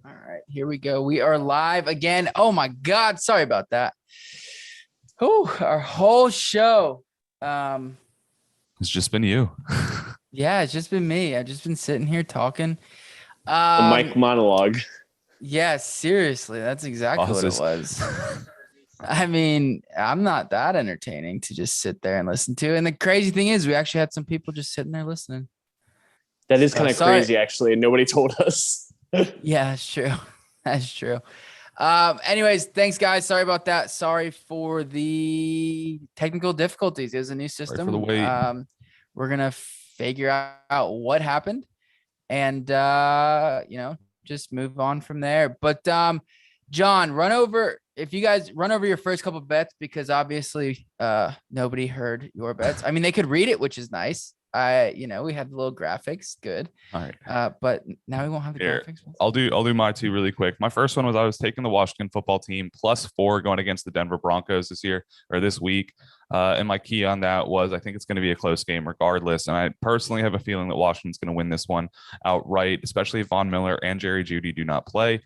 All right, here we go. We are live again. Oh my God, sorry about that. Oh, our whole show. It's just been you. Yeah, it's just been me. I've just been sitting here talking. The Mike monologue. Yeah, seriously, that's exactly what it was. I mean, I'm not that entertaining to just sit there and listen to. And the crazy thing is, we actually had some people just sitting there listening. That is kind of crazy, actually, and nobody told us. Yeah, that's true. That's true. Anyways, thanks, guys. Sorry about that. Sorry for the technical difficulties. It was a new system. Sorry for the wait. We're going to figure out what happened and, just move on from there. But, John, if you guys run over your first couple of bets, because obviously nobody heard your bets. I mean, they could read it, which is nice. We had the little graphics. Good. All right. But now we won't have the graphics. I'll do my two really quick. My first one was I was taking the Washington football team +4 going against the Denver Broncos this week. And my key on that was I think it's going to be a close game regardless. And I personally have a feeling that Washington's going to win this one outright, especially if Von Miller and Jerry Jeudy do not play.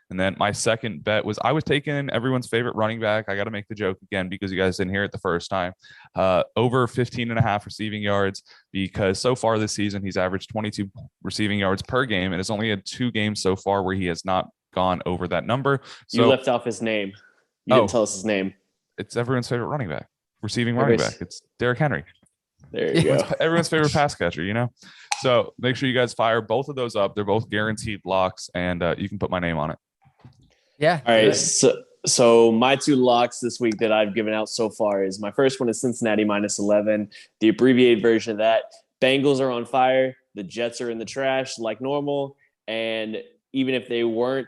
And then my second bet was I was taking everyone's favorite running back. I got to make the joke again because you guys didn't hear it the first time. Over 15.5 receiving yards, because so far this season he's averaged 22 receiving yards per game and has only had 2 games so far where he has not gone over that number. So, you left off his name. You didn't tell us his name. It's everyone's favorite running back, receiving running back. It's Derrick Henry. There you go. Everyone's favorite pass catcher, So make sure you guys fire both of those up. They're both guaranteed locks, and you can put my name on it. Yeah. All right. So my 2 locks this week that I've given out so far is my first one is Cincinnati -11. The abbreviated version of that, Bengals are on fire. The Jets are in the trash like normal. And even if they were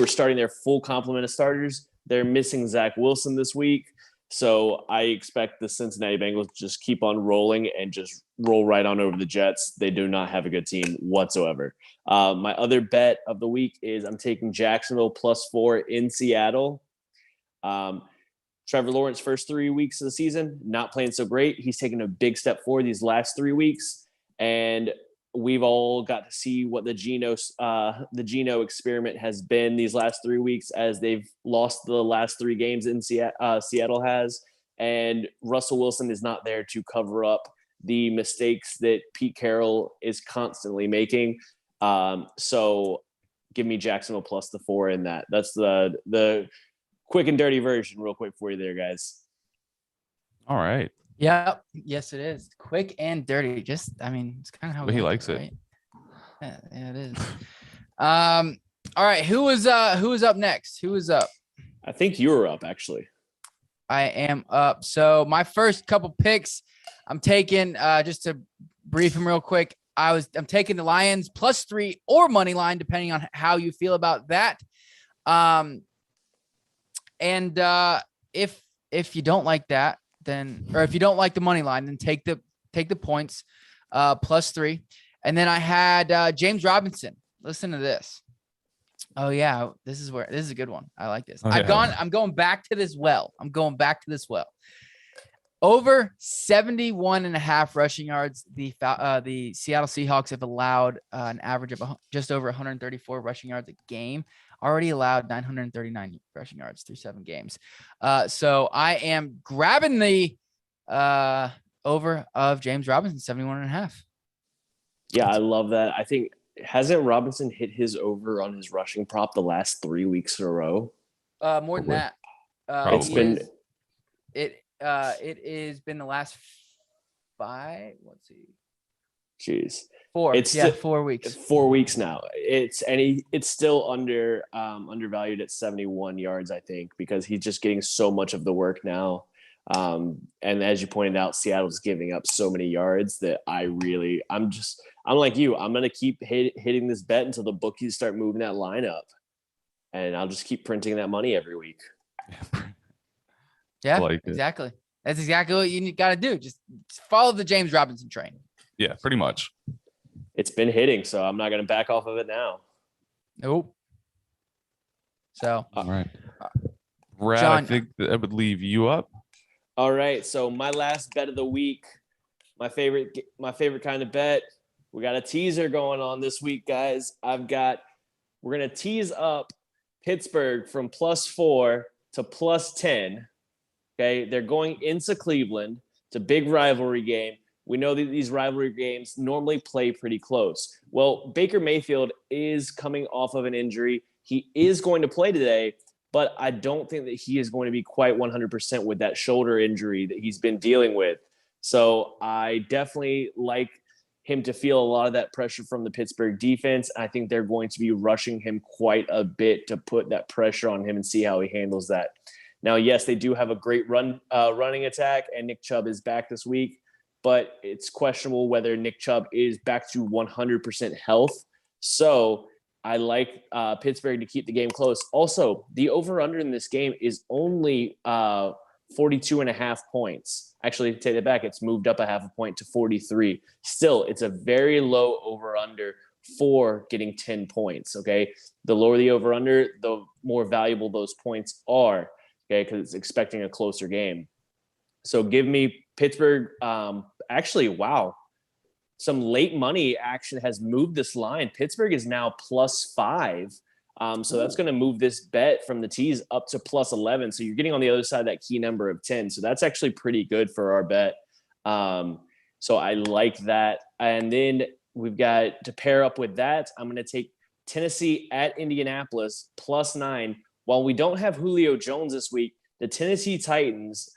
starting their full complement of starters, they're missing Zach Wilson this week. So I expect the Cincinnati Bengals to just keep on rolling and just roll right on over the Jets. They do not have a good team whatsoever. My other bet of the week is I'm taking Jacksonville +4 in Seattle. Trevor Lawrence first 3 weeks of the season, not playing so great. He's taken a big step forward these last 3 weeks. And we've all got to see what the Geno experiment has been these last 3 weeks as they've lost the last 3 games in Seattle has. And Russell Wilson is not there to cover up the mistakes that Pete Carroll is constantly making. So give me Jacksonville +4 in that. That's the quick and dirty version real quick for you there, guys. All right. Yep. Yes, it is. Quick and dirty. It's kind of how he likes it. Right? Yeah, it is. All right. Who is up next? Who is up? I think you were up, actually. I am up. So my first couple picks, I'm taking just to brief him real quick. I'm taking the Lions +3 or money line, depending on how you feel about that. And if you don't like that, or if you don't like the money line, then take the points +3. And then I had James Robinson. Listen to this. Oh yeah, this is a good one. I like this. I'm going back to this well. Over 71.5 rushing yards. The Seattle Seahawks have allowed an average of just over 134 rushing yards a game. Already allowed 939 rushing yards through 7 games. So I am grabbing the over of James Robinson, 71.5. Yeah, I love that. I think, hasn't Robinson hit his over on his rushing prop the last 3 weeks in a row? More than that. It has been the last 5. Let's see. Jeez. 4. It's 4 weeks. 4 weeks now. It's still undervalued at 71 yards, I think, because he's just getting so much of the work now. And as you pointed out, Seattle's giving up so many yards that I'm like you. I'm gonna keep hitting this bet until the bookies start moving that line up, and I'll just keep printing that money every week. Yeah, exactly. That's exactly what you got to do. Just follow the James Robinson train. Yeah, pretty much. It's been hitting, so I'm not going to back off of it now. Nope. So, all right. Brad, John, I think that would leave you up. All right. So my last bet of the week, my favorite kind of bet. We got a teaser going on this week, guys. I've got We're going to tease up Pittsburgh from +4 to +10. Okay. They're going into Cleveland. It's a big rivalry game. We know that these rivalry games normally play pretty close. Well, Baker Mayfield is coming off of an injury. He is going to play today, but I don't think that he is going to be quite 100% with that shoulder injury that he's been dealing with. So I definitely like him to feel a lot of that pressure from the Pittsburgh defense. I think they're going to be rushing him quite a bit to put that pressure on him and see how he handles that. Now, yes, they do have a great running attack, and Nick Chubb is back this week, but it's questionable whether Nick Chubb is back to 100% health. So I like Pittsburgh to keep the game close. Also, the over-under in this game is only 42.5 points. Actually, take that back. It's moved up a half a point to 43. Still, it's a very low over-under for getting 10 points, okay? The lower the over-under, the more valuable those points are, okay, because it's expecting a closer game. So give me Pittsburgh. Actually, wow. Some late money action has moved this line. Pittsburgh is now +5. So that's going to move this bet from the tees up to +11. So you're getting on the other side of that key number of 10. So that's actually pretty good for our bet. So I like that. And then we've got to pair up with that. I'm going to take Tennessee at Indianapolis +9. While we don't have Julio Jones this week, the Tennessee Titans,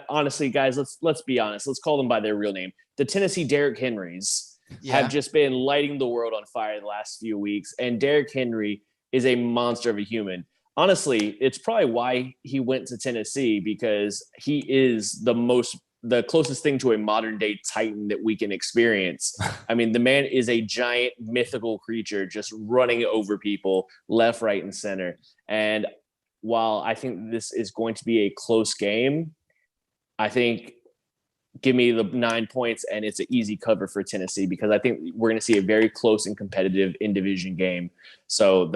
honestly, guys, let's be honest. Let's call them by their real name. The Tennessee Derrick Henrys have just been lighting the world on fire the last few weeks. And Derrick Henry is a monster of a human. Honestly, it's probably why he went to Tennessee, because he is the closest thing to a modern day Titan that we can experience. I mean, the man is a giant mythical creature just running over people left, right, and center. And while I think this is going to be a close game, I think give me the 9 points and it's an easy cover for Tennessee, because I think we're going to see a very close and competitive in-division game. So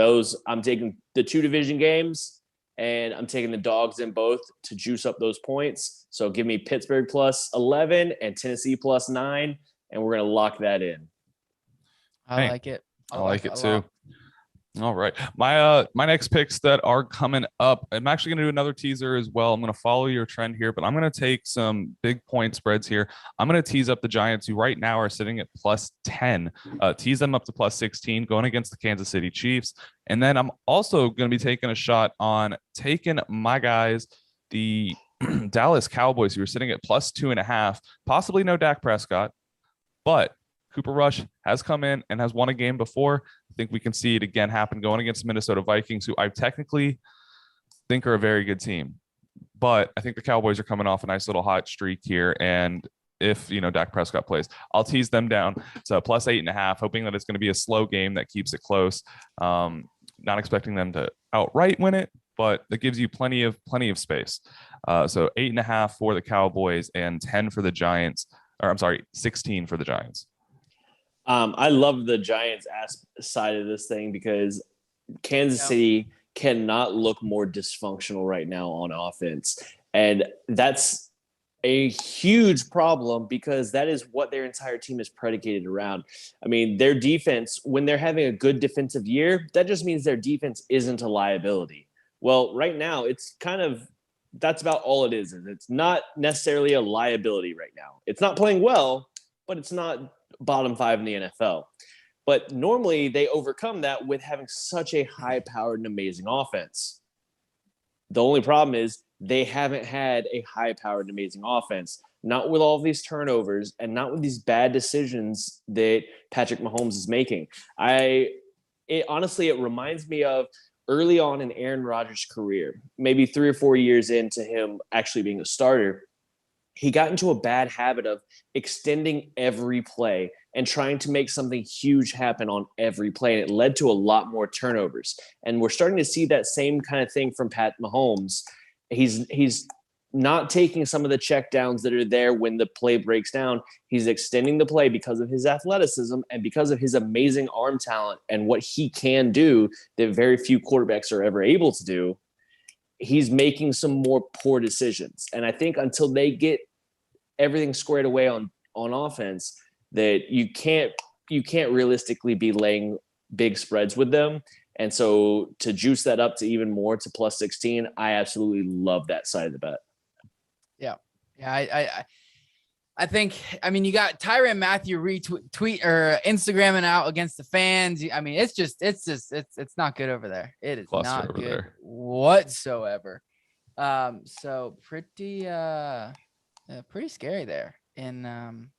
I'm taking the 2 division games and I'm taking the dogs in both to juice up those points. So give me Pittsburgh +11 and Tennessee +9, and we're going to lock that in. I like it. I like it too. All right. My next picks that are coming up, I'm actually going to do another teaser as well. I'm going to follow your trend here, but I'm going to take some big point spreads here. I'm going to tease up the Giants, who right now are sitting at +10, tease them up to +16, going against the Kansas City Chiefs. And then I'm also going to be taking a shot on taking my guys, the Dallas Cowboys, who are sitting at +2.5, possibly no Dak Prescott, but Cooper Rush has come in and has won a game before. I think we can see it again happen going against the Minnesota Vikings, who I technically think are a very good team. But I think the Cowboys are coming off a nice little hot streak here. And if, Dak Prescott plays, I'll tease them down to +8.5, hoping that it's going to be a slow game that keeps it close. Not expecting them to outright win it, but that gives you plenty of space. So 8.5 for the Cowboys and 10 for the Giants. Or I'm sorry, 16 for the Giants. I love the Giants side of this thing, because Kansas City cannot look more dysfunctional right now on offense. And that's a huge problem, because that is what their entire team is predicated around. I mean, their defense, when they're having a good defensive year, that just means their defense isn't a liability. Well, right now, that's about all it is. It's not necessarily a liability right now. It's not playing well, but it's not bottom 5 in the NFL. But normally they overcome that with having such a high-powered and amazing offense. The only problem is they haven't had a high-powered and amazing offense, not with all of these turnovers and not with these bad decisions that Patrick Mahomes is making. Honestly, it reminds me of early on in Aaron Rodgers' career, maybe 3 or 4 years into him actually being a starter. He got into a bad habit of extending every play and trying to make something huge happen on every play. And it led to a lot more turnovers. And we're starting to see that same kind of thing from Pat Mahomes. He's not taking some of the checkdowns that are there when the play breaks down. He's extending the play because of his athleticism and because of his amazing arm talent and what he can do that very few quarterbacks are ever able to do. He's making some more poor decisions. And I think until they get everything squared away on offense, that you can't realistically be laying big spreads with them. And so to juice that up to even more to plus 16, I absolutely love that side of the bet. Yeah. I think, I mean, you got Tyrann Mathieu retweet or Instagramming out against the fans. I mean, it's not good over there. It is Cluster not over good there. whatsoever. So pretty scary there in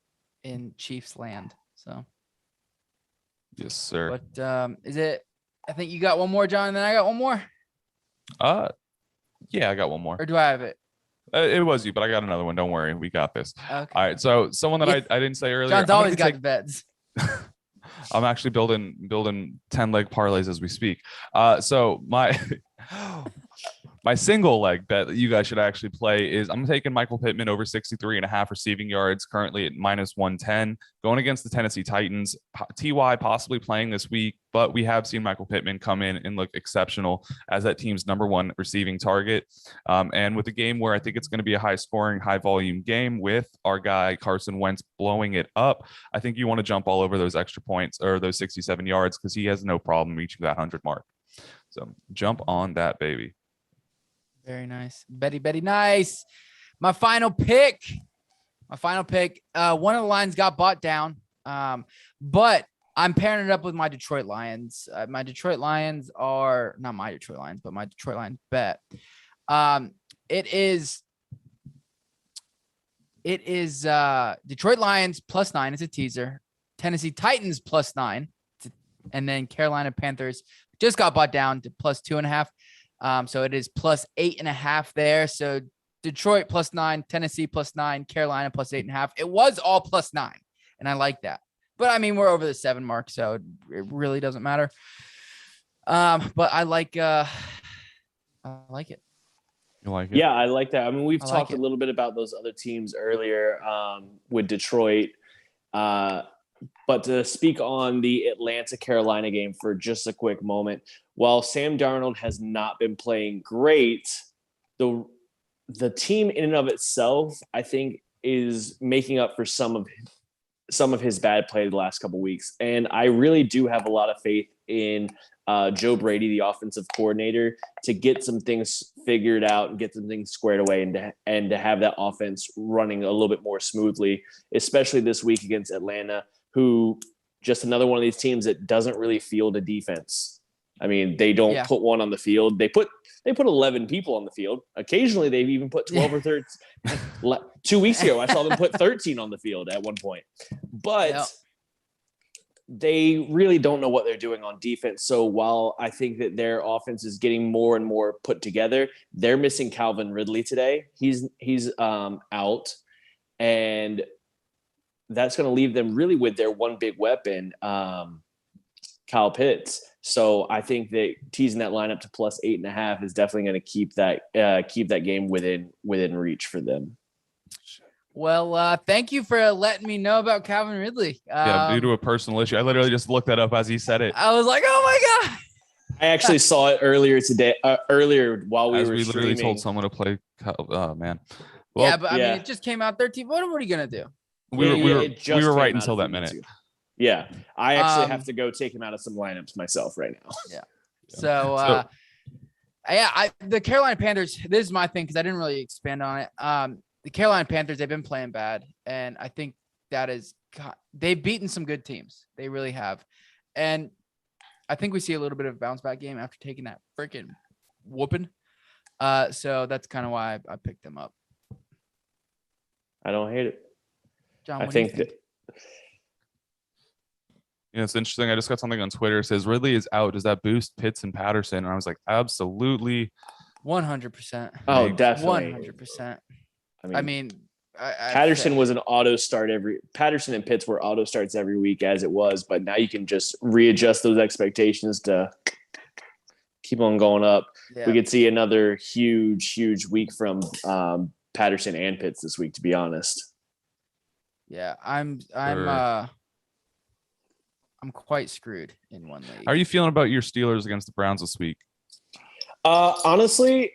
Chiefs land. So, Yes, sir. but is it? I think you got one more, John, and then I got one more. Yeah, I got one more. Or do I have it? It was you, but I got another one. Don't worry, we got this. Okay. All right. So someone that I didn't say earlier. John's always got the bets. I'm actually building 10-leg parlays as we speak. So my my single leg bet that you guys should actually play is I'm taking Michael Pittman over 63.5 receiving yards, currently at -110, going against the Tennessee Titans. TY possibly playing this week, but we have seen Michael Pittman come in and look exceptional as that team's #1 receiving target. And with a game where I think it's going to be a high scoring, high volume game with our guy Carson Wentz blowing it up, I think you want to jump all over those extra points or those 67 yards because he has no problem reaching that 100 mark. So jump on that, baby. Very nice. Betty, nice. My final pick. One of the lines got bought down. But I'm pairing it up with my Detroit Lions. My Detroit Lions are not my Detroit Lions, but my Detroit Lions bet. It is Detroit Lions +9 is a teaser. Tennessee Titans +9. And then Carolina Panthers just got bought down to +2.5. So it is +8.5 there. So Detroit +9, Tennessee +9, Carolina +8.5. It was all +9, and I like that. But I mean, we're over the 7 mark, so it really doesn't matter. But I like it. You like it? Yeah, I like that. I mean, we've I talked like a it. little bit about those other teams earlier with Detroit. But to speak on the Atlanta-Carolina game for just a quick moment, while Sam Darnold has not been playing great, the team in and of itself, I think, is making up for some of his bad play the last couple of weeks. And I really do have a lot of faith in Joe Brady, the offensive coordinator, to get some things figured out and get some things squared away and to have that offense running a little bit more smoothly, especially this week against Atlanta, who just another one of these teams that doesn't really field a defense. I mean, they don't put one on the field. They put 11 people on the field. Occasionally, they've even put 12 or 13. 2 weeks ago, I saw them put 13 on the field at one point. But they really don't know what they're doing on defense. So while I think that their offense is getting more and more put together, they're missing Calvin Ridley today. He's out, and that's going to leave them really with their one big weapon, Kyle Pitts. So I think that teasing that lineup to +8.5 is definitely going to keep that game within reach for them. Well, thank you for letting me know about Calvin Ridley. Due to a personal issue. I literally just looked that up as he said it. I was like, oh my God. I actually saw it earlier today, while we were literally streaming. told someone to play. Oh, man. Well, yeah, but I mean, it just came out 13. What are you going to do? We were right until that minute. Yeah, I actually have to go take him out of some lineups myself right now. Yeah. So the Carolina Panthers, this is my thing because I didn't really expand on it. The Carolina Panthers, they've been playing bad, and I think they've beaten some good teams. They really have. And I think we see a little bit of a bounce back game after taking that freaking whooping. So that's kind of why I picked them up. I don't hate it. John, I think that. It's interesting. I just got something on Twitter. It says Ridley is out. Does that boost Pitts and Patterson? And I was like, absolutely. 100%. Oh, definitely. 100%. I mean, Patterson was an auto start Patterson and Pitts were auto starts every week as it was, but now you can just readjust those expectations to keep on going up. Yeah. We could see another huge week from Patterson and Pitts this week, to be honest. Yeah, I'm quite screwed in one league. How are you feeling about your Steelers against the Browns this week? Honestly,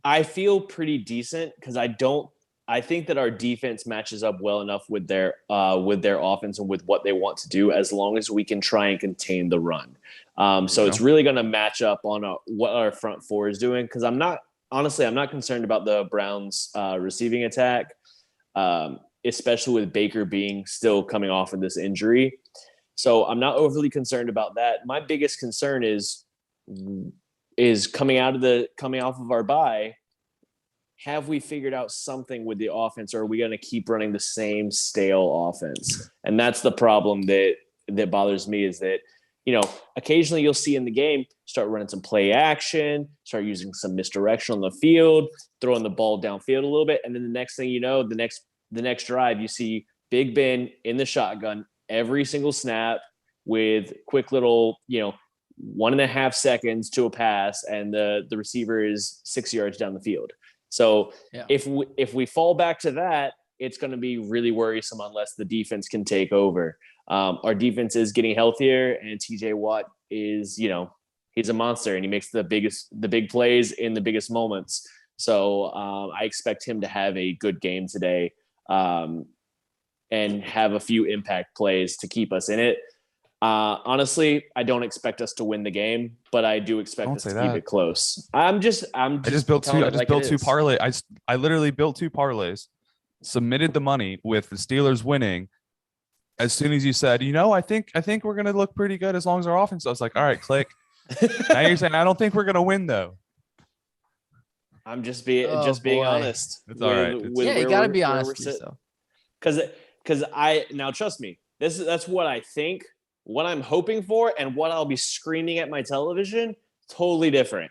I feel pretty decent because I I think that our defense matches up well enough with their offense and with what they want to do, as long as we can try and contain the run. So it's really going to match up on what our front four is doing, because I'm not concerned about the Browns receiving attack, especially with Baker being still coming off of this injury. So I'm not overly concerned about that. My biggest concern is coming off of our bye. Have we figured out something with the offense, or are we going to keep running the same stale offense? And that's the problem that bothers me, is that, occasionally you'll see in the game, start running some play action, start using some misdirection on the field, throwing the ball downfield a little bit. And then the next thing you know, the next drive, you see Big Ben in the shotgun every single snap with quick little, 1.5 seconds to a pass, and the receiver is 6 yards down the field. So if we fall back to that, it's going to be really worrisome unless the defense can take over. Our defense is getting healthier, and TJ Watt is, he's a monster, and he makes the big plays in the biggest moments. So I expect him to have a good game today, and have a few impact plays to keep us in it. Honestly, I don't expect us to win the game, but I do expect us to keep it close. I just built two parlays. I literally built 2 parlays, submitted the money with the Steelers winning. As soon as you said, I think we're going to look pretty good as long as our offense. I was like, all right, click. Now you're saying, I don't think we're going to win though. I'm just being honest. It's all right. You got to be honest with yourself. Because now trust me, that's what I think. What I'm hoping for and what I'll be screaming at my television, totally different.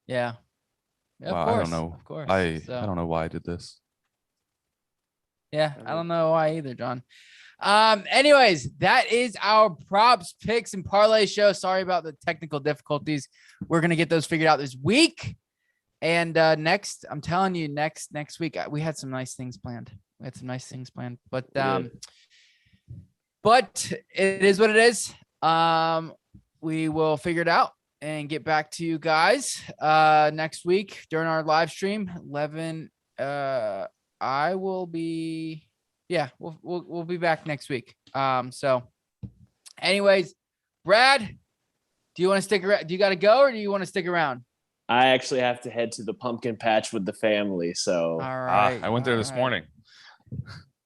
Yeah. Wow, I don't know. Of course. I don't know why I did this. Yeah, I don't know why either, John. Anyways, that is our props, picks, and parlay show. Sorry about the technical difficulties. We're gonna get those figured out this week. And next, I'm telling you, next week we had some nice things planned. But it is what it is. We will figure it out and get back to you guys next week during our live stream. 11. I will be. Yeah, we'll be back next week. So, anyways, Brad, do you want to stick around? Do you got to go, or do you want to stick around? I actually have to head to the pumpkin patch with the family. So, all right. I went there this morning.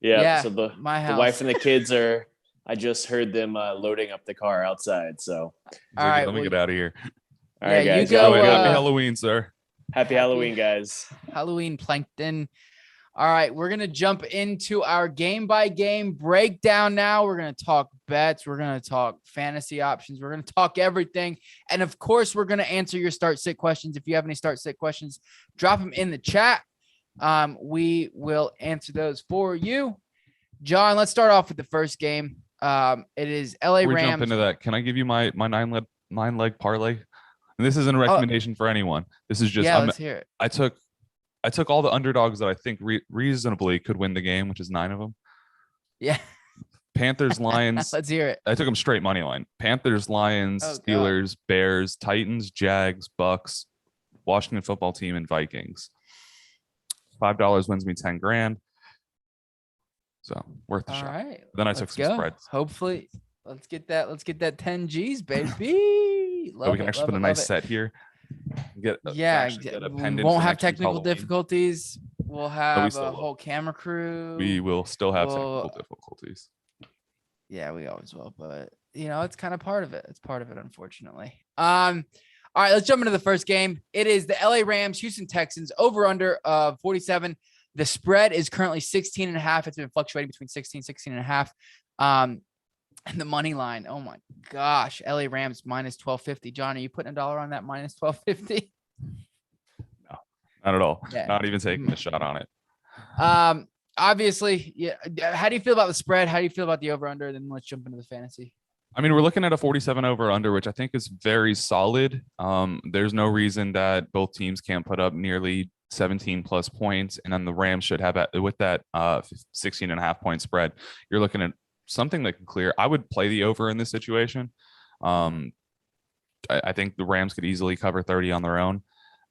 Yeah. So the wife and the kids are. I just heard them loading up the car outside. So, all right, let me get out of here. All right, guys. You go. Happy Halloween, sir. Happy Halloween, guys. Halloween plankton. All right, we're going to jump into our game-by-game breakdown now. We're going to talk bets. We're going to talk fantasy options. We're going to talk everything. And, of course, we're going to answer your start-sit questions. If you have any start-sit questions, drop them in the chat. We will answer those for you. John, let's start off with the first game. It is LA Rams. Before we jump into that, can I give you my nine-leg parlay? And this isn't a recommendation for anyone. This is just let's hear it. I took all the underdogs that I think reasonably could win the game, which is 9 of them. Yeah. Panthers, Lions. Let's hear it. I took them straight money line. Panthers, Lions, Steelers, Bears, Titans, Jags, Bucks, Washington football team, and Vikings. $5 wins me 10 grand. So worth the shot. Right. Then I took some spreads. Hopefully, let's get that 10 G's, baby. We can actually put a nice set here. We won't have technical difficulties. We'll have a whole camera crew. We will still have technical difficulties. Yeah, we always will, but it's kind of part of it. It's part of it, unfortunately. All right, let's jump into the first game. It is the LA Rams, Houston Texans, over under 47. The spread is currently 16.5. It's been fluctuating between 16.5. And the money line, oh my gosh, LA Rams minus 1250. John, are you putting $1 on that minus 1250? No, not at all. Yeah. Not even taking a shot on it. Obviously, yeah. How do you feel about the spread? How do you feel about the over/under? Then let's jump into the fantasy. I mean, we're looking at a 47 over/under, which I think is very solid. There's no reason that both teams can't put up nearly 17 plus points, and then the Rams should have with that 16.5 point spread. You're looking at something that can clear. I would play the over in this situation. I think the Rams could easily cover 30 on their own.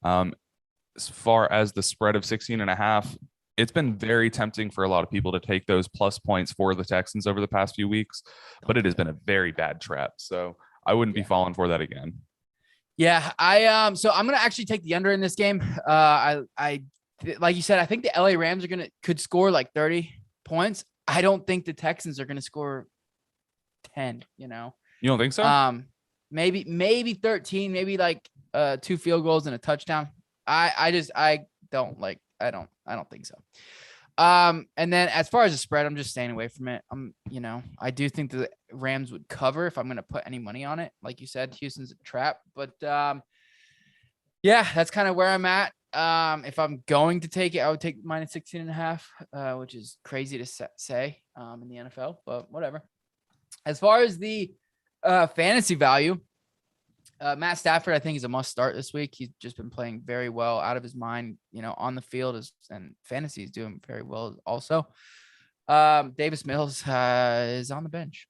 As far as the spread of 16.5, it's been very tempting for a lot of people to take those plus points for the Texans over the past few weeks, but it has been a very bad trap. So I wouldn't be falling for that again. Yeah, so I'm gonna actually take the under in this game. I like you said, I think the LA Rams could score like 30 points. I don't think the Texans are gonna score 10. You don't think so? Maybe 13, maybe like 2 field goals and a touchdown. I don't think so. And then as far as the spread, I'm just staying away from it. I do think the Rams would cover if I'm going to put any money on it. Like you said, Houston's a trap, but yeah, that's kind of where I'm at. If I'm going to take it, I would take minus 16.5, which is crazy to say in the NFL, but whatever. As far as the fantasy value, Matt Stafford, I think, is a must start this week. He's just been playing very well, out of his mind, on the field, and fantasy is doing very well also. Davis Mills is on the bench.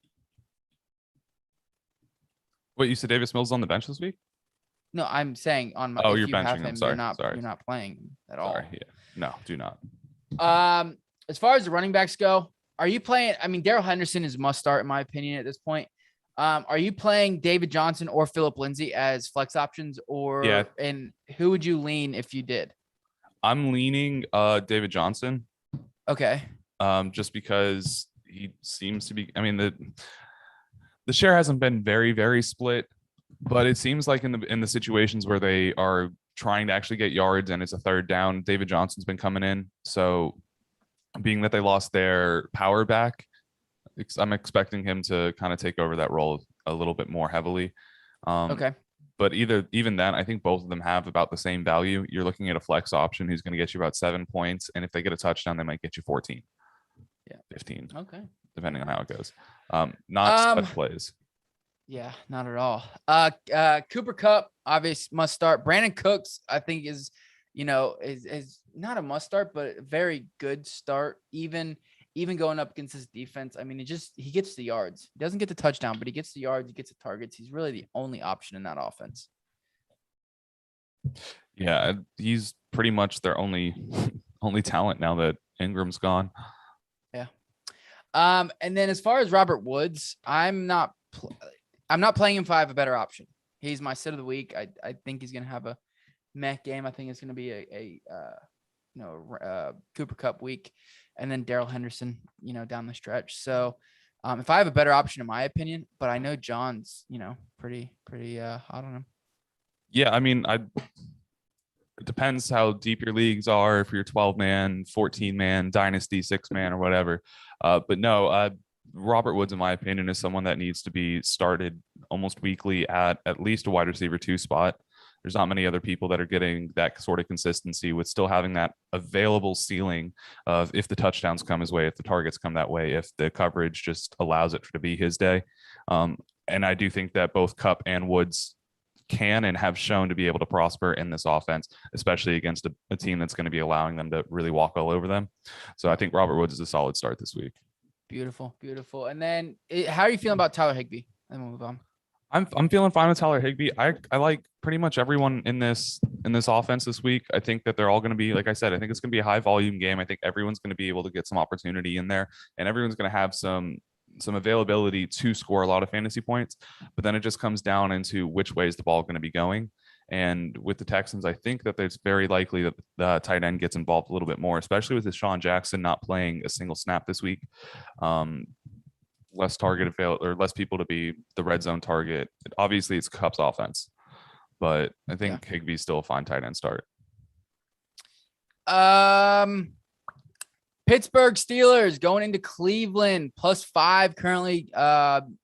Wait, you said Davis Mills is on the bench this week? No, I'm saying on my. Oh, you're benching him. Sorry, you're not playing at all. Sorry, yeah. No, do not. As far as the running backs go, are you playing? I mean, Darrell Henderson is must start in my opinion at this point. Are you playing David Johnson or Phillip Lindsay as flex options, and who would you lean if you did? I'm leaning David Johnson. Okay. Just because he seems to be, I mean, the share hasn't been very, very split, but it seems like in the situations where they are trying to actually get yards and it's a third down, David Johnson's been coming in. So being that they lost their power back, I'm expecting him to kind of take over that role a little bit more heavily. Okay. But even then, I think both of them have about the same value. You're looking at a flex option who's going to get you about 7 points. And if they get a touchdown, they might get you 14. Yeah. 15. Okay. Depending on how it goes. Not stud plays. Yeah, not at all. Cooper Kupp, obvious must start. Brandon Cooks, I think is not a must start, but a very good start. Even going up against his defense, I mean, he gets the yards. He doesn't get the touchdown, but he gets the yards. He gets the targets. He's really the only option in that offense. Yeah, he's pretty much their only talent now that Ingram's gone. Yeah. And then as far as Robert Woods, I'm not playing him 5, a better option. He's my sit of the week. I think he's gonna have a meh game. I think it's gonna be a Cooper Kupp week. And then Darrell Henderson, down the stretch. So if I have a better option, in my opinion, but I know John's, pretty hot on him. Yeah, I mean, it depends how deep your leagues are. If you're 12-man, 14-man, dynasty, 6-man, or whatever. But no, Robert Woods, in my opinion, is someone that needs to be started almost weekly at least a wide receiver 2 spot. There's not many other people that are getting that sort of consistency with still having that available ceiling of if the touchdowns come his way, if the targets come that way, if the coverage just allows it to be his day. And I do think that both Kupp and Woods can and have shown to be able to prosper in this offense, especially against a team that's going to be allowing them to really walk all over them. So I think Robert Woods is a solid start this week. Beautiful. And then how are you feeling about Tyler Higbee? And we'll move on. I'm feeling fine with Tyler Higbee. I like pretty much everyone in this offense this week. I think that they're all going to be, like I said, I think it's going to be a high volume game. I think everyone's going to be able to get some opportunity in there, and everyone's going to have some availability to score a lot of fantasy points. But then it just comes down into which way is the ball going to be going. And with the Texans, I think that it's very likely that the tight end gets involved a little bit more, especially with Deshaun Jackson not playing a single snap this week. Less target available, or less people to be the red zone target. Obviously, it's Kupp's offense, but I think Higbee's still a fine tight end start. Pittsburgh Steelers going into Cleveland +5 currently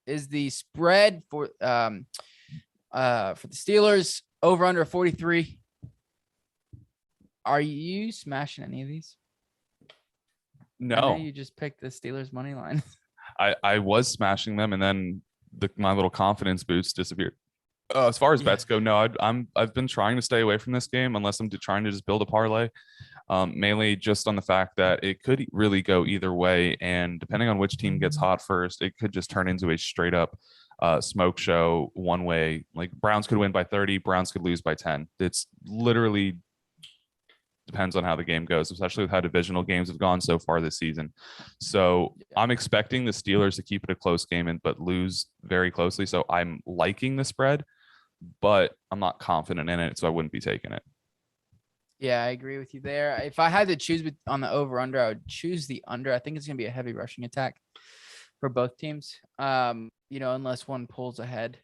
is the spread for the Steelers. Over under 43. Are you smashing any of these? No, I know you just picked the Steelers money line. I was smashing them, and then my little confidence boost disappeared. As far as bets go, no, I've been trying to stay away from this game unless I'm trying to just build a parlay. Mainly just on the fact that it could really go either way, and depending on which team gets hot first, it could just turn into a straight up smoke show one way. Like Browns could win by 30, Browns could lose by 10. It's literally depends on how the game goes, especially with how divisional games have gone so far this season. So I'm expecting the Steelers to keep it a close game but lose very closely. So I'm liking the spread, but I'm not confident in it, so I wouldn't be taking it. Yeah, I agree with you there. If I had to choose on the over-under, I would choose the under. I think it's going to be a heavy rushing attack for both teams, unless one pulls ahead,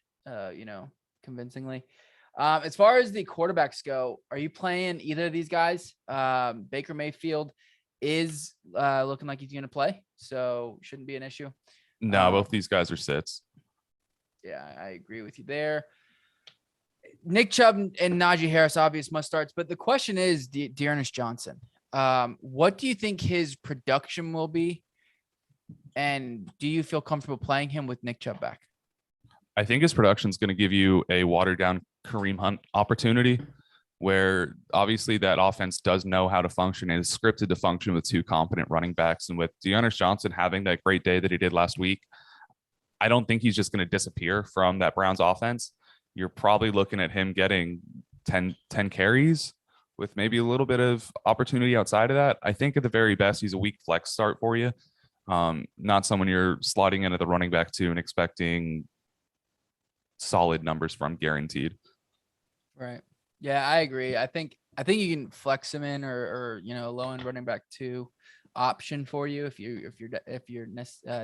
convincingly. As far as the quarterbacks go, are you playing either of these guys? Baker Mayfield is looking like he's going to play, so shouldn't be an issue. No, both these guys are sits. Yeah, I agree with you there. Nick Chubb and Najee Harris, obvious must starts, but the question is Dearness Johnson. What do you think his production will be? And do you feel comfortable playing him with Nick Chubb back? I think his production is going to give you a watered down Kareem Hunt opportunity where obviously that offense does know how to function and is scripted to function with two competent running backs. And with Dearness Johnson having that great day that he did last week, I don't think he's just going to disappear from that Browns offense. You're probably looking at him getting 10 carries with maybe a little bit of opportunity outside of that. I think at the very best, he's a weak flex start for you. Not someone you're slotting into the running back to and expecting solid numbers from guaranteed. Right. Yeah, I agree. I think you can flex him in or a low end running back 2 option for you if you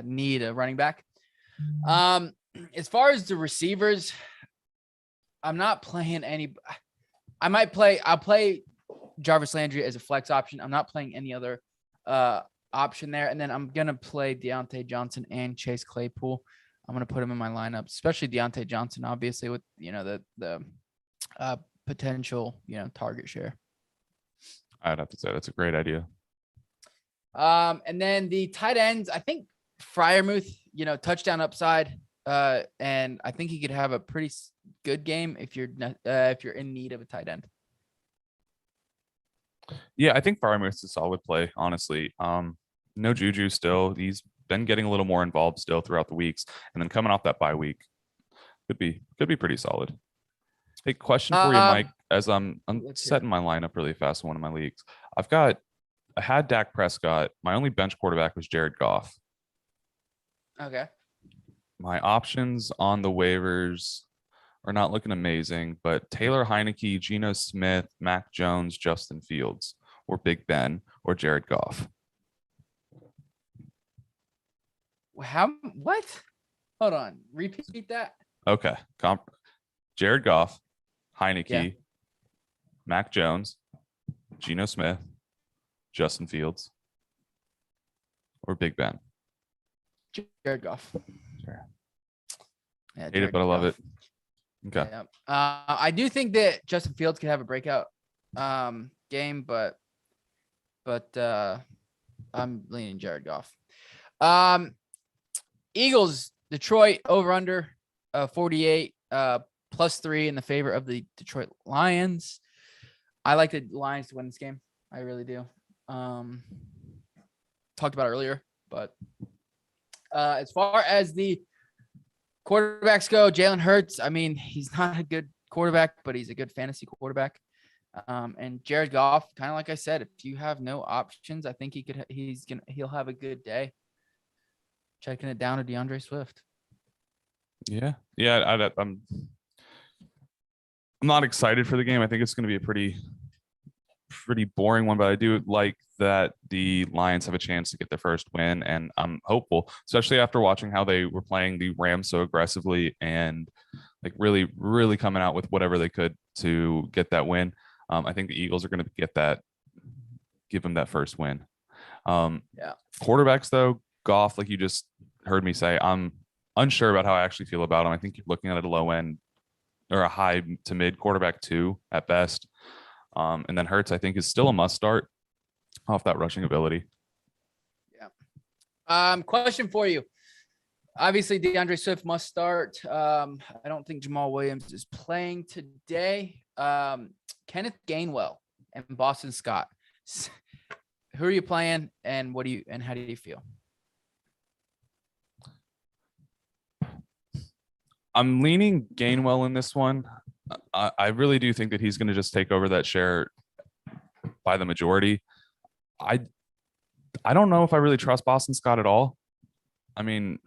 need a running back. As far as the receivers, I'm not playing any. I'll play Jarvis Landry as a flex option. I'm not playing any other option there. And then I'm going to play Deontay Johnson and Chase Claypool. I'm going to put him in my lineup, especially Deontay Johnson, obviously with, the potential, target share. I'd have to say that's a great idea. And then the tight ends, I think Freiermuth, touchdown upside. And I think he could have a pretty good game if you're in need of a tight end. Yeah, I think Freiermuth's a solid play, honestly. No Juju still. He's been getting a little more involved still throughout the weeks, and then coming off that bye week, could be pretty solid. Hey, question for you, Mike. As I'm setting my lineup really fast in one of my leagues, I had Dak Prescott. My only bench quarterback was Jared Goff. Okay. My options on the waivers are not looking amazing, but Taylor Heineke, Geno Smith, Mac Jones, Justin Fields, or Big Ben, or Jared Goff. What? Hold on. Repeat that. Okay. Jared Goff, Heineke, Mac Jones, Geno Smith, Justin Fields, or Big Ben. Jared Goff. Sure. Yeah, hate it, but I love it. Okay. Yeah. I do think that Justin Fields could have a breakout game, but I'm leaning Jared Goff. Eagles, Detroit over under 48 +3 in the favor of the Detroit Lions. I like the Lions to win this game. I really do. Talked about it earlier, but as far as the quarterbacks go, Jalen Hurts, I mean, he's not a good quarterback, but he's a good fantasy quarterback. And Jared Goff, kind of like I said, if you have no options, I think he'll have a good day. Checking it down to DeAndre Swift. Yeah. I'm not excited for the game. I think it's going to be a pretty boring one, but I do like that the Lions have a chance to get their first win, and I'm hopeful, especially after watching how they were playing the Rams so aggressively and like really, really coming out with whatever they could to get that win. I think the Eagles are going to give them that first win. Quarterbacks though, Goff, like you just heard me say, I'm unsure about how I actually feel about him. I think you're looking at a low end or a high to mid quarterback 2 at best. And then Hurts, I think, is still a must start off that rushing ability. Yeah. Question for you. Obviously, DeAndre Swift must start. I don't think Jamal Williams is playing today. Kenneth Gainwell and Boston Scott. Who are you playing, and how do you feel? I'm leaning Gainwell in this one. I really do think that he's going to just take over that share by the majority. I don't know if I really trust Boston Scott at all. I mean,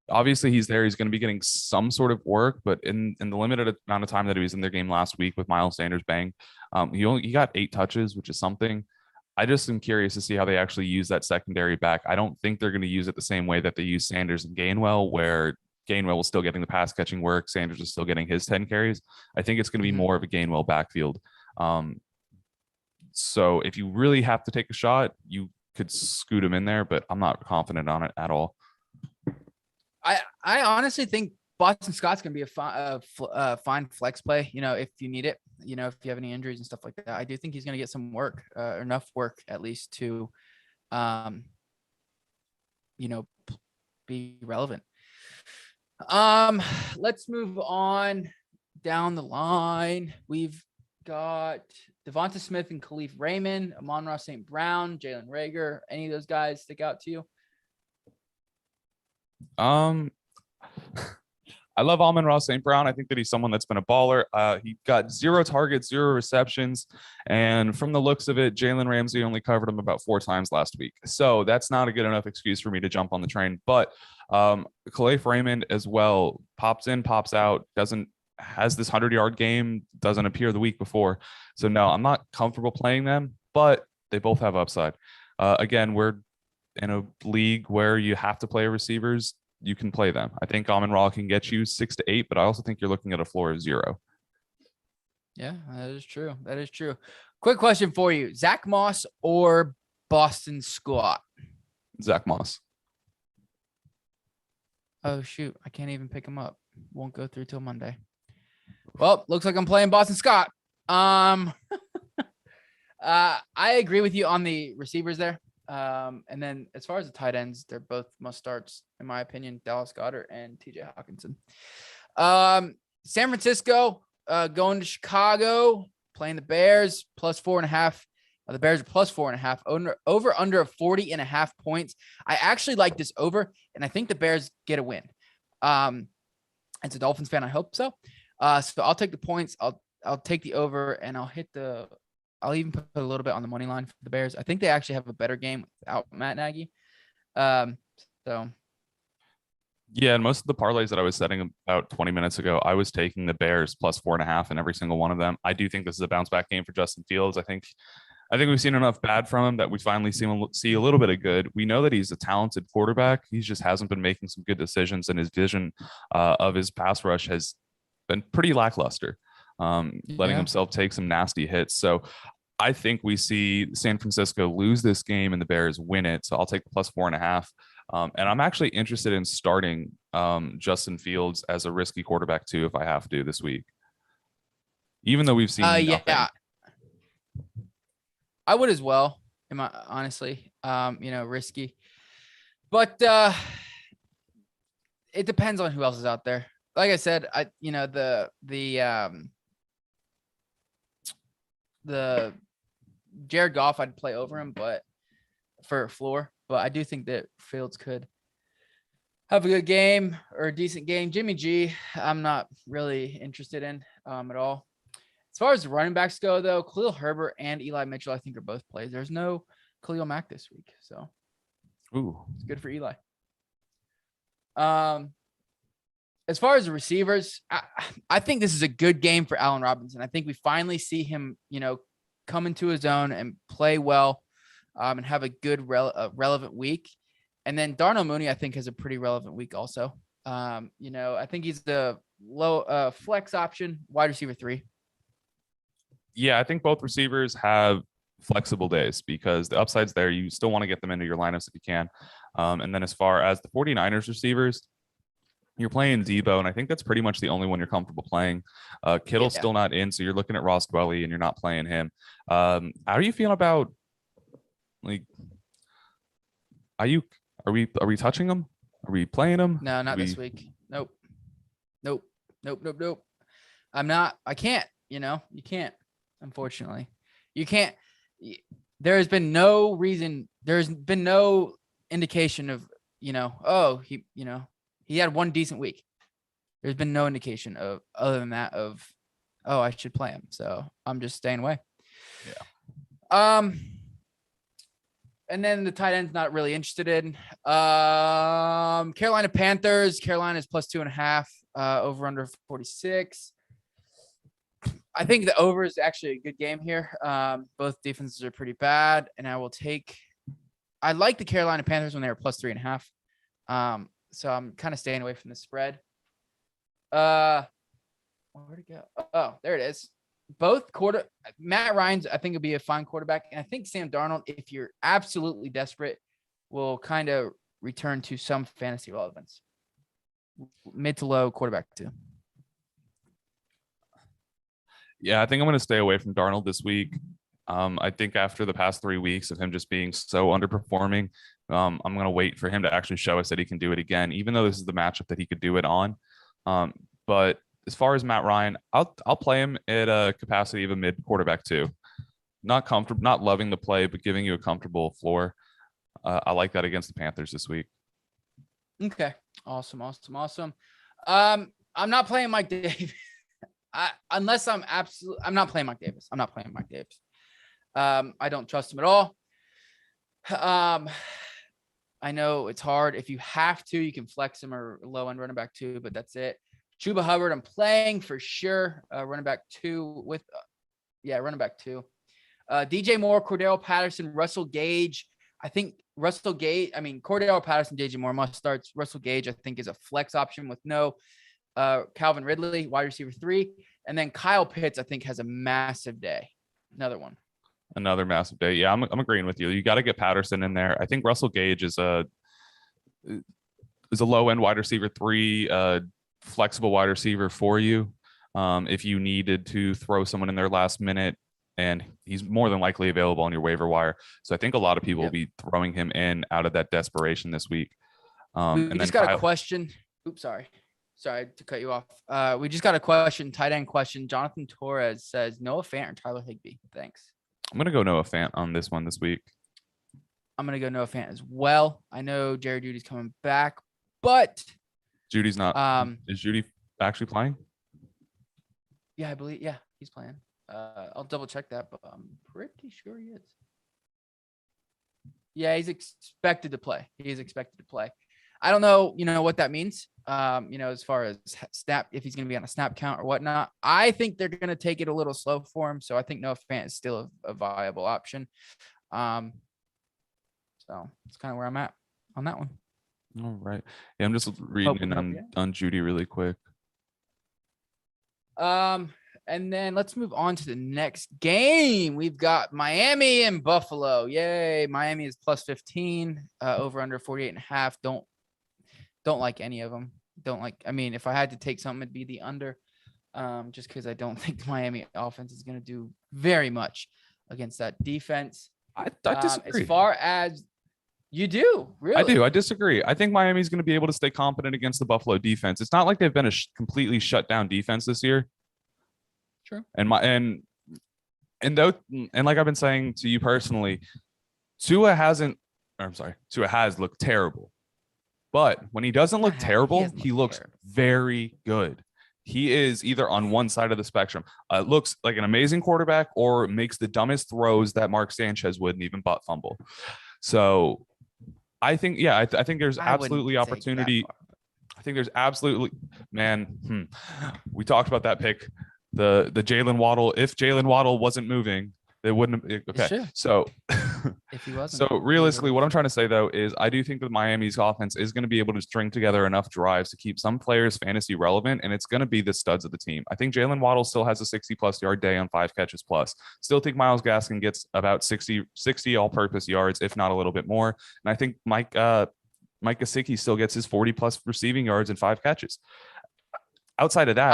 obviously he's there. He's going to be getting some sort of work, but in the limited amount of time that he was in their game last week with Miles Sanders banged, he got 8 touches, which is something. I just am curious to see how they actually use that secondary back. I don't think they're going to use it the same way that they use Sanders and Gainwell, where Gainwell was still getting the pass catching work. Sanders is still getting his 10 carries. I think it's going to be more of a Gainwell backfield. So if you really have to take a shot, you could scoot him in there, but I'm not confident on it at all. I honestly think Boston Scott's going to be a fine flex play, if you need it, if you have any injuries and stuff like that. I do think he's going to get some work, enough work at least to, be relevant. Let's move on down the line. We've got Devonta Smith and Khalif Raymond, Amon-Ra St. Brown, Jalen Reagor. Any of those guys stick out to you? I love Amon-Ra St. Brown. I think that he's someone that's been a baller. He got 0 targets, 0 receptions. And from the looks of it, Jalen Ramsey only covered him about 4 times last week. So that's not a good enough excuse for me to jump on the train. But Khalif Raymond as well, pops in, pops out, has this 100-yard game, doesn't appear the week before. So no, I'm not comfortable playing them, but they both have upside. Again, we're in a league where you have to play receivers. You can play them. I think Amon-Ra can get you 6 to 8, but I also think you're looking at a floor of 0. Yeah, that is true. That is true. Quick question for you. Zach Moss or Boston Scott? Zach Moss. Oh, shoot. I can't even pick him up. Won't go through till Monday. Well, looks like I'm playing Boston Scott. I agree with you on the receivers there. And then as far as the tight ends, they're both must starts, in my opinion, Dallas Goddard and TJ Hawkinson. San Francisco, going to Chicago, playing the Bears, plus 4.5. The Bears are plus 4.5, over under 40.5 points. I actually like this over, and I think the Bears get a win. As a Dolphins fan, I hope so. So I'll take the points. I'll take the over, and I'll even put a little bit on the money line for the Bears. I think they actually have a better game without Matt Nagy. So. Yeah, and most of the parlays that I was setting about 20 minutes ago, I was taking the Bears plus 4.5 in every single one of them. I do think this is a bounce back game for Justin Fields. I think we've seen enough bad from him that we finally see a little bit of good. We know that he's a talented quarterback. He just hasn't been making some good decisions, and his vision of his pass rush has been pretty lackluster, letting himself take some nasty hits. So I think we see San Francisco lose this game and the Bears win it. So I'll take the plus 4.5. And I'm actually interested in starting Justin Fields as a risky quarterback too, if I have to this week, even though we've seen nothing. I would as well. Honestly, risky, but it depends on who else is out there. Like I said, the Jared Goff, I'd play over him, but for a floor. But I do think that Fields could have a good game or a decent game. Jimmy G, I'm not really interested in at all. As far as the running backs go, though, Khalil Herbert and Eli Mitchell, I think, are both plays. There's no Khalil Mack this week, so it's good for Eli. As far as the receivers, I think this is a good game for Allen Robinson. I think we finally see him, come into his own and play well, and have a good relevant week. And then Darnold Mooney, I think, has a pretty relevant week also. I think he's the low flex option, wide receiver 3. Yeah, I think both receivers have flexible days because the upside's there. You still want to get them into your lineups if you can. And then as far as the 49ers receivers, you're playing Debo, and I think that's pretty much the only one you're comfortable playing. Kittle's still not in, so you're looking at Ross Dwelly, and you're not playing him. How are you feeling about, are we touching him? Are we playing him? No, not this week. Nope. I'm not. I can't. You can't. Unfortunately, you can't. There has been no reason. There's been no indication of he had one decent week. There's been no indication of other than that of, I should play him. So I'm just staying away. Yeah. And then the tight end's not really interested in. Carolina Panthers. Carolina is plus 2.5. Over under 46. I think the over is actually a good game here. Both defenses are pretty bad, and I like the Carolina Panthers when they were plus 3.5. So I'm kind of staying away from the spread. Where'd it go? Oh, there it is. Matt Ryan's, I think, would be a fine quarterback. And I think Sam Darnold, if you're absolutely desperate, will kind of return to some fantasy relevance. Mid to low quarterback too. Yeah, I think I'm going to stay away from Darnold this week. I think after the past 3 weeks of him just being so underperforming, I'm going to wait for him to actually show us that he can do it again, even though this is the matchup that he could do it on. But as far as Matt Ryan, I'll play him at a capacity of a mid quarterback too. Not comfortable, not loving the play, but giving you a comfortable floor. I like that against the Panthers this week. Okay. Awesome. I'm not playing Mike Davis. I'm not playing Mike Davis. I don't trust him at all. I know it's hard. If you have to, you can flex him or low end running back 2, but that's it. Chuba Hubbard, I'm playing for sure. Running back 2 with, running back 2. DJ Moore, Cordell Patterson, Russell Gage. I think Cordell Patterson, DJ Moore must starts. Russell Gage, I think, is a flex option with no Calvin Ridley, wide receiver 3. And then Kyle Pitts, I think, has a massive day. Another massive day. Yeah, I'm agreeing with you. You got to get Patterson in there. I think Russell Gage is a low end wide receiver 3, flexible wide receiver for you. If you needed to throw someone in there last minute, and he's more than likely available on your waiver wire. So I think a lot of people will be throwing him in out of that desperation this week. We just got a question. Oops, sorry to cut you off. We just got a question, tight end question. Jonathan Torres says Noah Fant or Tyler Higbee. Thanks. I'm going to go Noah Fant on this one this week. I'm going to go Noah Fant as well. I know Jerry Jeudy's coming back, but Judy's not. Is Judy actually playing? Yeah, I believe. Yeah, he's playing. I'll double check that, but I'm pretty sure he is. Yeah, he's expected to play. I don't know, what that means. As far as snap, if he's going to be on a snap count or whatnot. I think they're going to take it a little slow for him. So I think Noah Fant is still a viable option. So it's kind of where I'm at on that one. All right. Yeah, I'm just reading on Judy really quick. And then let's move on to the next game. We've got Miami and Buffalo. Yay. Miami is plus 15, over under 48.5. Don't like any of them. If I had to take something, it'd be the under, just because I don't think the Miami offense is going to do very much against that defense. I disagree. As far as you do, really? I do. I disagree. I think Miami's going to be able to stay competent against the Buffalo defense. It's not like they've been a completely shut down defense this year. True. And like I've been saying to you personally, Tua has looked terrible. But when he doesn't look terrible, he looks very good. He is either on one side of the spectrum. Looks like an amazing quarterback or makes the dumbest throws that Mark Sanchez would and even butt fumble. So I think, I think there's absolutely opportunity. I think there's absolutely, we talked about that pick. The Jalen Waddle, if Jalen Waddle wasn't moving, they wouldn't have. Okay. So if he wasn't. So realistically, what I'm trying to say, though, is I do think that Miami's offense is going to be able to string together enough drives to keep some players fantasy relevant, and it's going to be the studs of the team. I think Jalen Waddle still has a 60-plus yard day on 5 catches plus. Still think Myles Gaskin gets about 60 all-purpose yards, if not a little bit more. And I think Mike Kasich still gets his 40-plus receiving yards and 5 catches. Outside of that,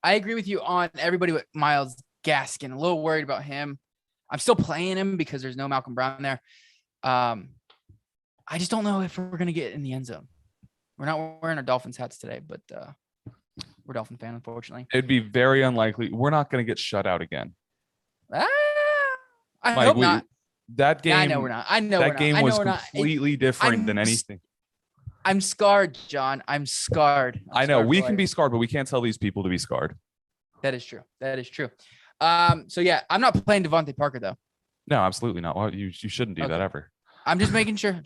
I agree with you on everybody with Myles Gaskin. A little worried about him. I'm still playing him because there's no Malcolm Brown there. I just don't know if we're going to get in the end zone. We're not wearing our Dolphins hats today, but we're Dolphin fan, unfortunately. It'd be very unlikely. We're not going to get shut out again. I hope not. That game. Yeah, I know we're not. That game was completely different than anything. I'm scarred, John. I'm scarred. I know we can be scarred, but we can't tell these people to be scarred. That is true. So yeah, I'm not playing Devontae Parker though. No, absolutely not. Well, you shouldn't do that ever. I'm just making sure.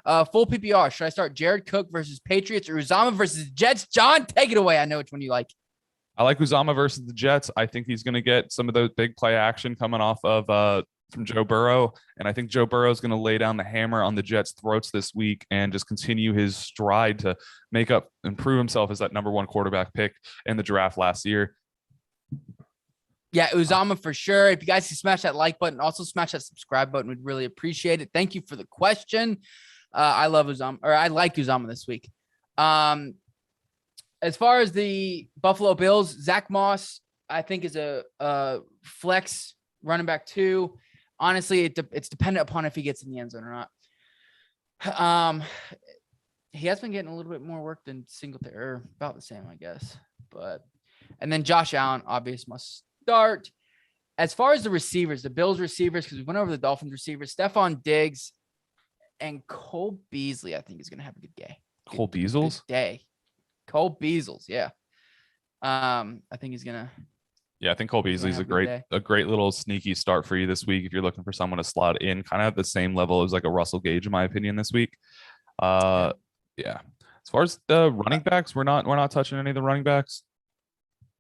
Full PPR. Should I start Jared Cook versus Patriots or Uzama versus Jets? John, take it away. I know which one you like. I like Uzama versus the Jets. I think he's going to get some of those big play action coming off of from Joe Burrow. And I think Joe Burrow is going to lay down the hammer on the Jets' throats this week and just continue his stride to improve himself as that number 1 quarterback pick in the draft last year. Yeah, Uzama for sure. If you guys can smash that like button, also smash that subscribe button, we'd really appreciate it. Thank you for the question. I love Uzama, or I like Uzama this week. As far as the Buffalo Bills, Zach Moss, I think is a flex running back 2. Honestly, it's dependent upon if he gets in the end zone or not. He has been getting a little bit more work than Singletary, or about the same, I guess. And then Josh Allen, obvious must start. As far as the receivers, the Bills receivers, because we went over the Dolphins receivers, Stephon Diggs and Cole Beasley, I think is going to have a good day. Cole Beasles? Cole Beasles, yeah. I think he's going to. Yeah, I think Cole Beasley's a great little sneaky start for you this week if you're looking for someone to slot in, kind of at the same level as like a Russell Gage, in my opinion, this week. Yeah. As far as the running backs, we're not touching any of the running backs.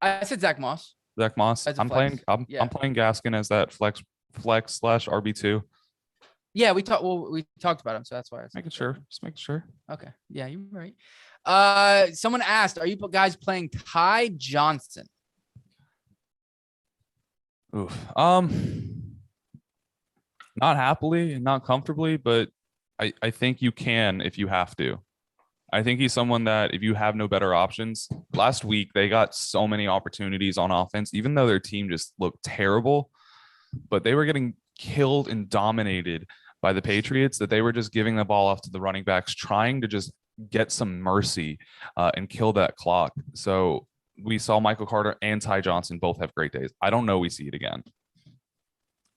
I said Zach Moss. I'm playing Gaskin as that flex / RB2. Yeah, we talked about him, so that's why I was just making sure. Okay. Yeah, you're right. Someone asked, are you guys playing Ty Johnson? Oof. Not happily and not comfortably, but I think you can if you have to. I think he's someone that if you have no better options, last week they got so many opportunities on offense, even though their team just looked terrible, but they were getting killed and dominated by the Patriots that they were just giving the ball off to the running backs, trying to just get some mercy and kill that clock. So we saw Michael Carter and Ty Johnson both have great days. I don't know we see it again.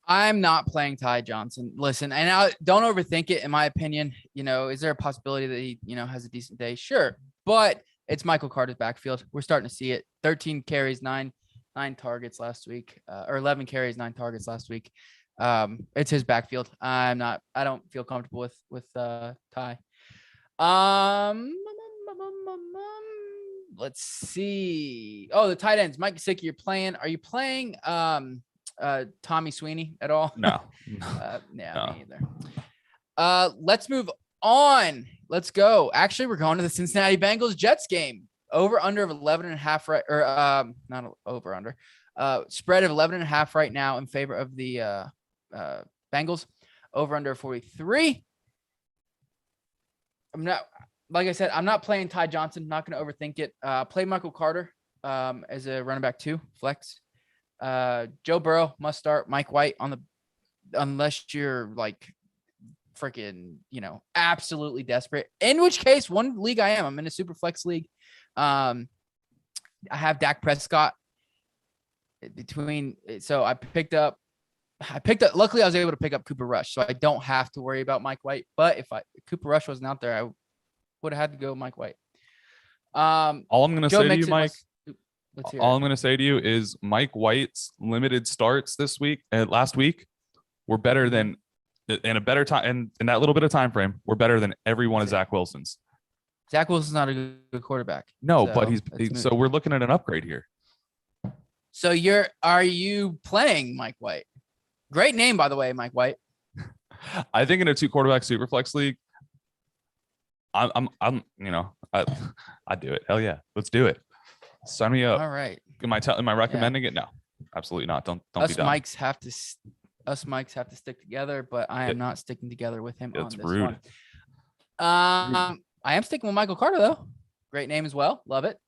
I'm not playing Ty Johnson. Listen, and I don't overthink it. In my opinion, is there a possibility that he, has a decent day? Sure, but it's Michael Carter's backfield. We're starting to see it. 13 carries, nine targets last week, or 11 carries, 9 targets last week. It's his backfield. I don't feel comfortable with Ty. Let's see. Oh, the tight ends. Mike Gesicki, you're playing. Are you playing Tommy Sweeney at all? No. No. Me either. Let's move on. Let's go. Actually, we're going to the Cincinnati Bengals Jets game. Over under of 11.5 right, or not over under. Spread of 11.5 right now in favor of the Bengals. Over under 43. Like I said, I'm not playing Ty Johnson. Not going to overthink it. Play Michael Carter as a running back 2 flex. Joe Burrow must start. Mike White unless you're like freaking, absolutely desperate. In which case, one league I'm in a super flex league. I have Dak Prescott so I picked up, luckily I was able to pick up Cooper Rush, so I don't have to worry about Mike White. But if Cooper Rush wasn't out there, I would have had to go Mike White. All I'm going to say to you, Mike, I'm going to say to you is Mike White's limited starts last week were better than in a better time. And in that little bit of time frame, we're better than every one of Zach Wilson's. Zach Wilson's not a good quarterback. No, so but so we're looking at an upgrade here. So are you playing Mike White? Great name, by the way, Mike White. I think in a 2 quarterback super flex league, I do it. Hell yeah. Let's do it. Sign me up. All right. Am I recommending it? No, absolutely not. Don't be dumb. Us Mikes have to stick together, but I am not sticking together with him on this rude. one. I am sticking with Michael Carter though. Great name as well. Love it.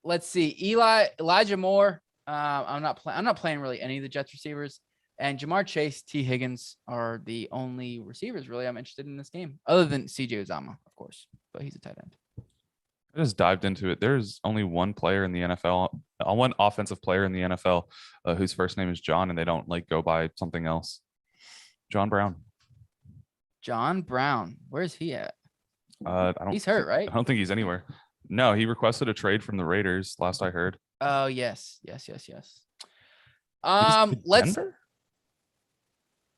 Let's see. Elijah Moore. I'm not playing really any of the Jets receivers, and Jamar Chase, T. Higgins are the only receivers really I'm interested in this game, other than CJ Uzama, of course, but he's a tight end. I just dived into it. There's only one player in the NFL, one offensive player in the NFL whose first name is John, and they don't go by something else. John Brown. John Brown. Where's he at? I don't. He's hurt, right? I don't think he's anywhere. No, he requested a trade from the Raiders. Last I heard. Oh yes. He's Let's. Denver?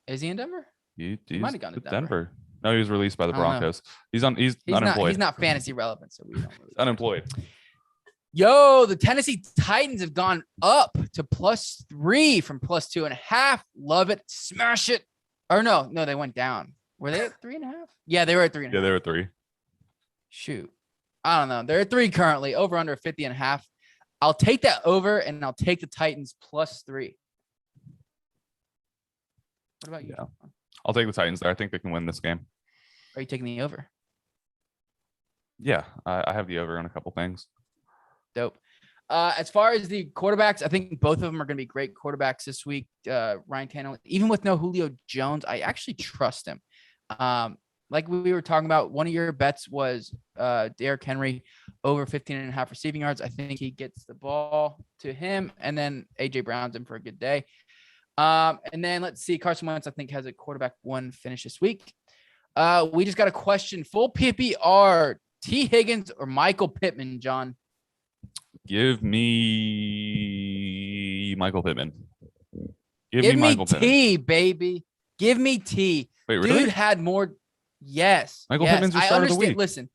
Is he in Denver? He's might have gone to with Denver. No, he was released by the I don't know. Broncos. He's unemployed. He's not fantasy relevant, so we don't really. Unemployed. Yo, the Tennessee Titans have gone up to +3 from +2.5. Love it. Smash it. Or no, they went down. Were they at 3.5? Yeah, they were at 3.5. Yeah, they were 3. Shoot. I don't know. They're at 3 currently, over under 50.5. I'll take that over, and I'll take the Titans +3. What about you? Yeah. I'll take the Titans there. I think they can win this game. Are you taking the over? Yeah, I have the over on a couple things. Dope. As far as the quarterbacks, I think both of them are going to be great quarterbacks this week. Ryan Tannehill, even with no Julio Jones, I actually trust him. Like we were talking about, one of your bets was Derrick Henry over 15.5 receiving yards. I think he gets the ball to him, and then AJ Brown's in for a good day. And then let's see, Carson Wentz, I think, has a quarterback 1 finish this week. We just got a question. Full PPR, T. Higgins or Michael Pittman, John? Give me Michael Pittman. Give me Michael T, baby. Give me T. Wait, really? Dude had more. Yes. Michael Pittman's your start of the week. Listen,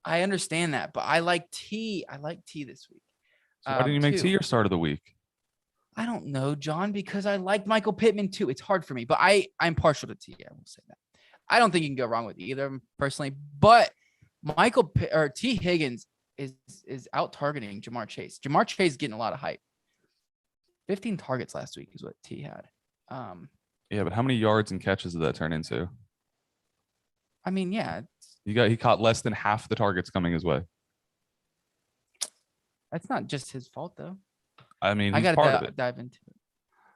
I understand that, but I like T. I like T this week. So why didn't you make T your start of the week? I don't know, John, because I like Michael Pittman too. It's hard for me, but I'm partial to T. I will say that. I don't think you can go wrong with either of them personally, but T. Higgins is out targeting Jamar Chase. Jamar Chase is getting a lot of hype. 15 targets last week is what T had. Yeah, but how many yards and catches did that turn into? I mean, yeah. He caught less than half the targets coming his way. That's not just his fault though. I mean, I he's got part of to it. dive into it.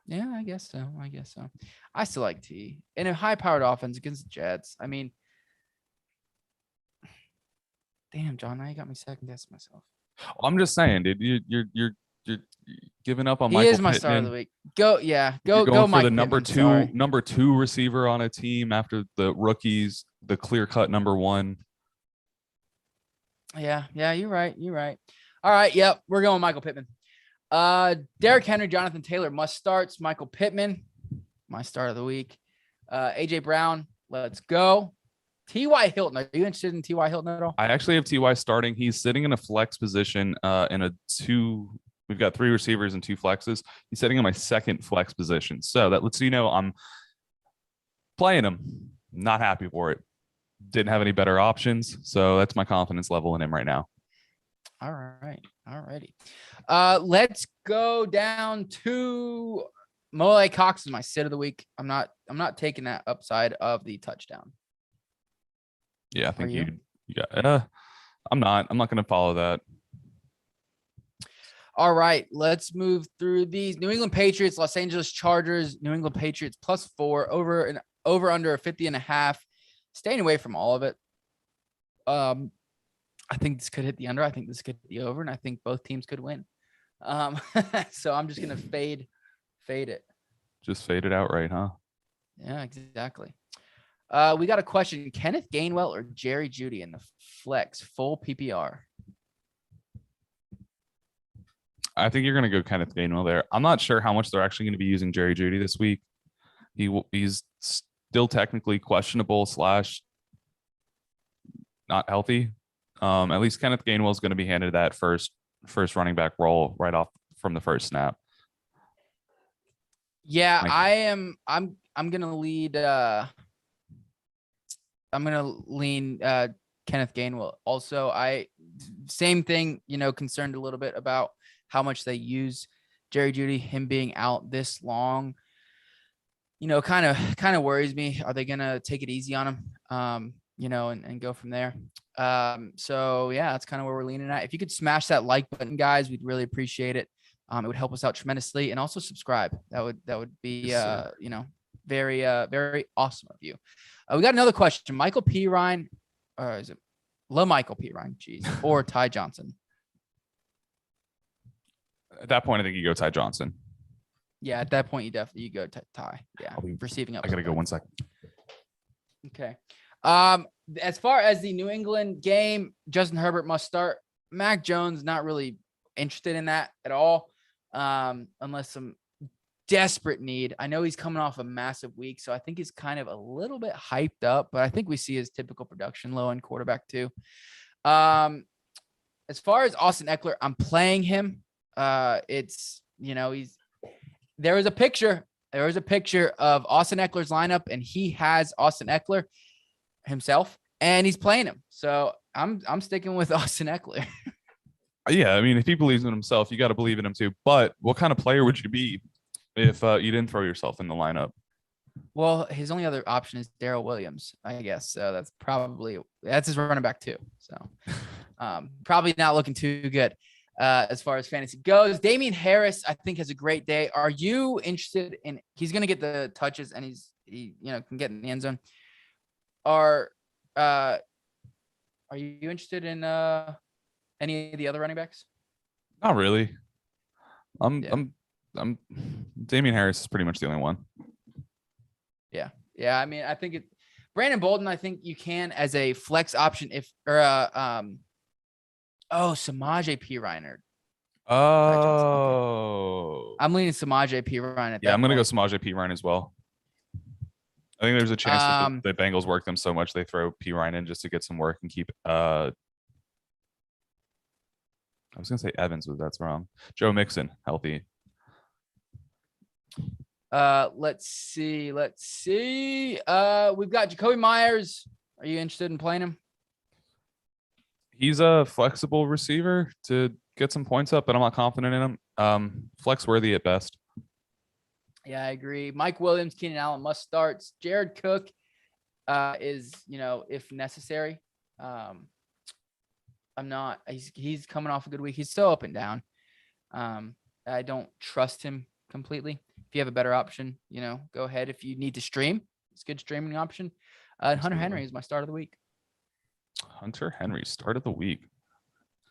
Yeah, I guess so. I still like T. In a high-powered offense against the Jets. I mean, damn, John, now you got me second-guessing myself. I'm just saying, dude. You're giving up on He Michael is my Pittman. star of the week. Go for Mike the Pittman, number two receiver on a team after the rookies, the clear-cut number 1. Yeah, you're right. All right, yep, we're going Michael Pittman. Derrick Henry, Jonathan Taylor must starts. Michael Pittman, my start of the week. AJ Brown, let's go. T.Y. Hilton, are you interested in T.Y. Hilton at all? I actually have T.Y. starting. He's sitting in a flex position in a 2. We've got 3 receivers and 2 flexes. He's sitting in my second flex position. So that lets you know I'm playing him. Not happy for it. Didn't have any better options. So that's my confidence level in him right now. All right. All righty. Let's go down to Molay Cox is my sit of the week. I'm not taking that upside of the touchdown. Yeah, I think you got I'm not going to follow that. All right, let's move through these. New England Patriots, Los Angeles Chargers, New England Patriots +4 over under 50.5. Staying away from all of it. I think this could hit the under. I think this could hit the over, and I think both teams could win. So I'm just gonna fade it. Just fade it outright, huh? Yeah, exactly. We got a question: Kenneth Gainwell or Jerry Jeudy in the flex full PPR? I think you're going to go Kenneth Gainwell there. I'm not sure how much they're actually going to be using Jerry Jeudy this week. He's still technically questionable / not healthy. At least Kenneth Gainwell is going to be handed that first running back role right off from the first snap. Yeah, I'm going to lead. I'm going to lean Kenneth Gainwell. Also, same thing, concerned a little bit about how much they use Jerry Jeudy, him being out this long, kind of worries me. Are they going to take it easy on him, and go from there? So yeah, that's kind of where we're leaning at. If you could smash that like button, guys, we'd really appreciate it. It would help us out tremendously, and also subscribe. That would be, very, very awesome of you. We got another question. Michael P. Ryan, or is it Michael P. Ryan? Jeez, or Ty Johnson? At that point, I think you go Ty Johnson. Yeah, at that point, you go Ty. Yeah, receiving up. I gotta go 1 second. Okay. as far as the New England game, Justin Herbert must start. Mac Jones, not really interested in that at all, unless some desperate need. I know he's coming off a massive week, so I think he's kind of a little bit hyped up, but I think we see his typical production, low-end quarterback too. As far as Austin Eckler, I'm playing him. It's, there was a picture of Austin Eckler's lineup, and he has Austin Eckler himself, and he's playing him. So I'm sticking with Austin Eckler. Yeah, I mean, if he believes in himself, you got to believe in him too. But what kind of player would you be if you didn't throw yourself in the lineup? Well, his only other option is Darrell Williams, I guess. So that's his running back too. So probably not looking too good as far as fantasy goes. Damien Harris, I think, has a great day. Are you interested in? He's going to get the touches, and he can get in the end zone. Are you interested in any of the other running backs? Not really. I'm Damien Harris is pretty much the only one. Yeah. I mean, I think Brandon Bolden, I think you can as a flex option Samaje Perine. Oh, I'm leaning Samaje Perine. I'm going to go Samaje Perine as well. I think there's a chance that the Bengals work them so much they throw Perine in just to get some work and keep. I was going to say Evans, but that's wrong. Joe Mixon healthy. Let's see. We've got Jacoby Myers. Are you interested in playing him? He's a flexible receiver to get some points up, but I'm not confident in him. Flex worthy at best. Yeah, I agree. Mike Williams, Keenan Allen must starts. Jared Cook is, if necessary. He's coming off a good week. He's so up and down. I don't trust him completely. If you have a better option, go ahead. If you need to stream, it's a good streaming option. Hunter Henry is my start of the week. Hunter Henry, start of the week.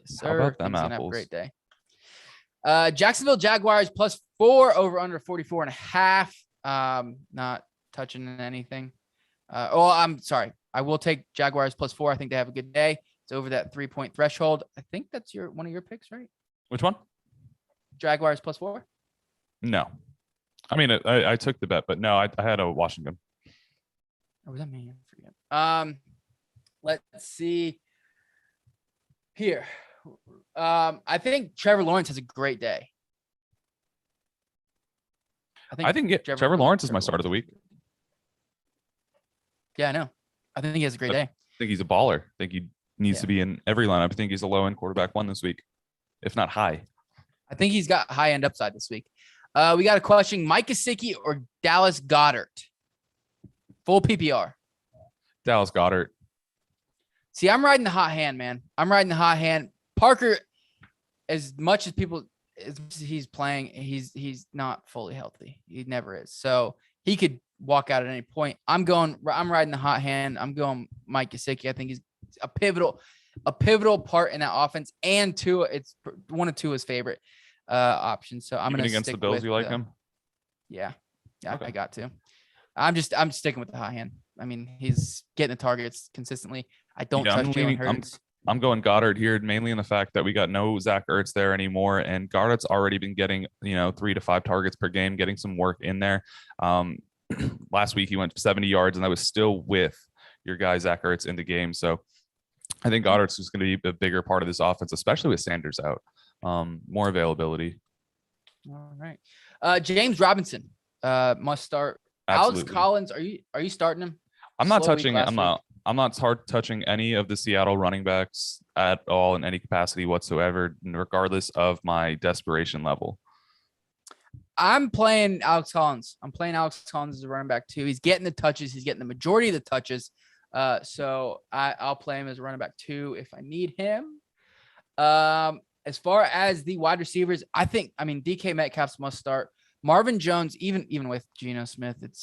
Yes, sir. How about them He's gonna have a apples? great day. Jacksonville Jaguars +4 over under 44.5. Not touching anything. I'm sorry. I will take Jaguars +4. I think they have a good day. It's over that 3-point threshold. I think that's one of your picks, right? Which one? Jaguars +4. No. I mean, I took the bet, but no, I had a Washington. Oh, was that me? I forget. Let's see here. I think Trevor Lawrence has a great day. I think Trevor Lawrence is my start of the week. Yeah, I know. I think he has a great day. I think he's a baller. I think he needs to be in every lineup. I think he's a low-end quarterback one this week, if not high. I think he's got high-end upside this week. We got a question: Mike Kasich or Dallas Goddard? Full PPR. Dallas Goddard. See, I'm riding the hot hand, man. I'm riding the hot hand. Parker, as much as he's playing, he's not fully healthy. He never is. So he could walk out at any point. I'm riding the hot hand. I'm going Mike Gesicki. I think he's a pivotal part in that offense. And Tua, it's one of Tua's favorite options. So I'm going to against stick the Bills. with You like him? Yeah, Okay. I got to. I'm sticking with the hot hand. I mean, he's getting the targets consistently. I don't trust Jalen Hurts. I'm going Goddard here, mainly in the fact that we got no Zach Ertz there anymore, and Goddard's already been getting 3 to 5 targets per game, getting some work in there. Last week he went 70 yards, and that was still with your guy Zach Ertz in the game. So I think Goddard's just going to be a bigger part of this offense, especially with Sanders out. More availability. All right, James Robinson must start. Absolutely. Alex Collins, are you starting him? I'm not touching. I'm not touching any of the Seattle running backs at all in any capacity whatsoever, regardless of my desperation level. I'm playing Alex Collins. As a running back too. He's getting the touches. He's getting the majority of the touches. So I'll play him as a running back too if I need him. As far as the wide receivers, DK Metcalf's must start. Marvin Jones, even with Geno Smith, it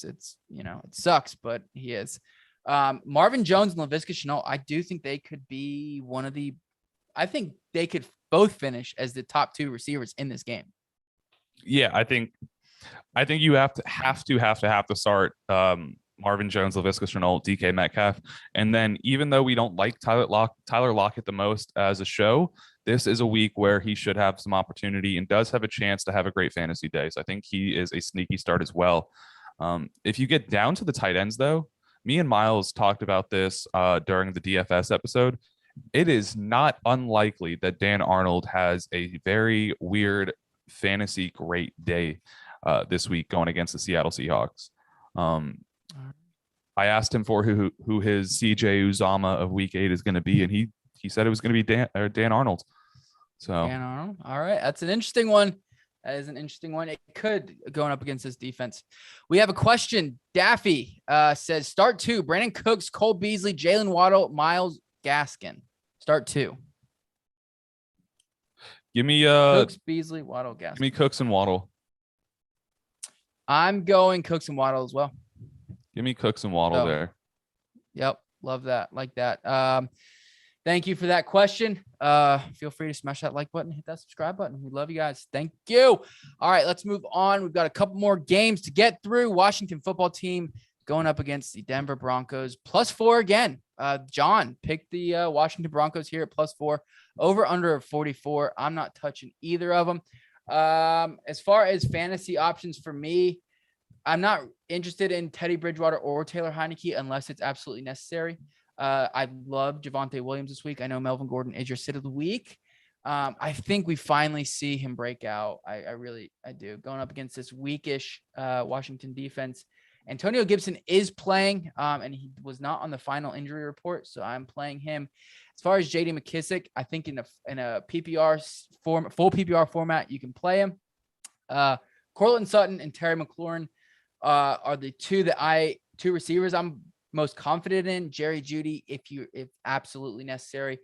sucks, but he is. Marvin Jones and Laviska Shenault, I do think they could be I think they could both finish as the top 2 receivers in this game. Yeah, I think you have to start Marvin Jones, Laviska Shenault, DK Metcalf. And then even though we don't like Tyler Lockett the most as a show, this is a week where he should have some opportunity and does have a chance to have a great fantasy day. So I think he is a sneaky start as well. If you get down to the tight ends, though, me and Miles talked about this during the DFS episode. It is not unlikely that Dan Arnold has a very weird fantasy great day this week going against the Seattle Seahawks. I asked him for who his CJ Uzama of week 8 is going to be, and he said it was going to be Dan Arnold. So Dan Arnold. All right. That's an interesting one. That is an interesting one. It could going up against this defense. We have a question. Daffy says start 2. Brandon Cooks, Cole Beasley, Jalen Waddle, Myles Gaskin. Start 2. Give me Cooks, Beasley, Waddle, Gaskin. Give me Cooks and Waddle. I'm going Cooks and Waddle as well. Give me Cooks and Waddle there. Yep. Love that. Like that. Thank you for that question. Feel free to smash that like button, hit that subscribe button. We love you guys. Thank you. All right, let's move on. We've got a couple more games to get through. Washington football team going up against the Denver Broncos. +4 again. John picked the Washington Broncos here at +4. Over under 44. I'm not touching either of them. As far as fantasy options for me, I'm not interested in Teddy Bridgewater or Taylor Heineke unless it's absolutely necessary. I love Javonte Williams this week. I know Melvin Gordon is your sit of the week. I think we finally see him break out. I do. Going up against this weakish Washington defense. Antonio Gibson is playing, and he was not on the final injury report, so I'm playing him. As far as J.D. McKissic, I think in a PPR form, full PPR format, you can play him. Cortland Sutton and Terry McLaurin are the two receivers I'm most confident in. Jerry Jeudy, if absolutely necessary.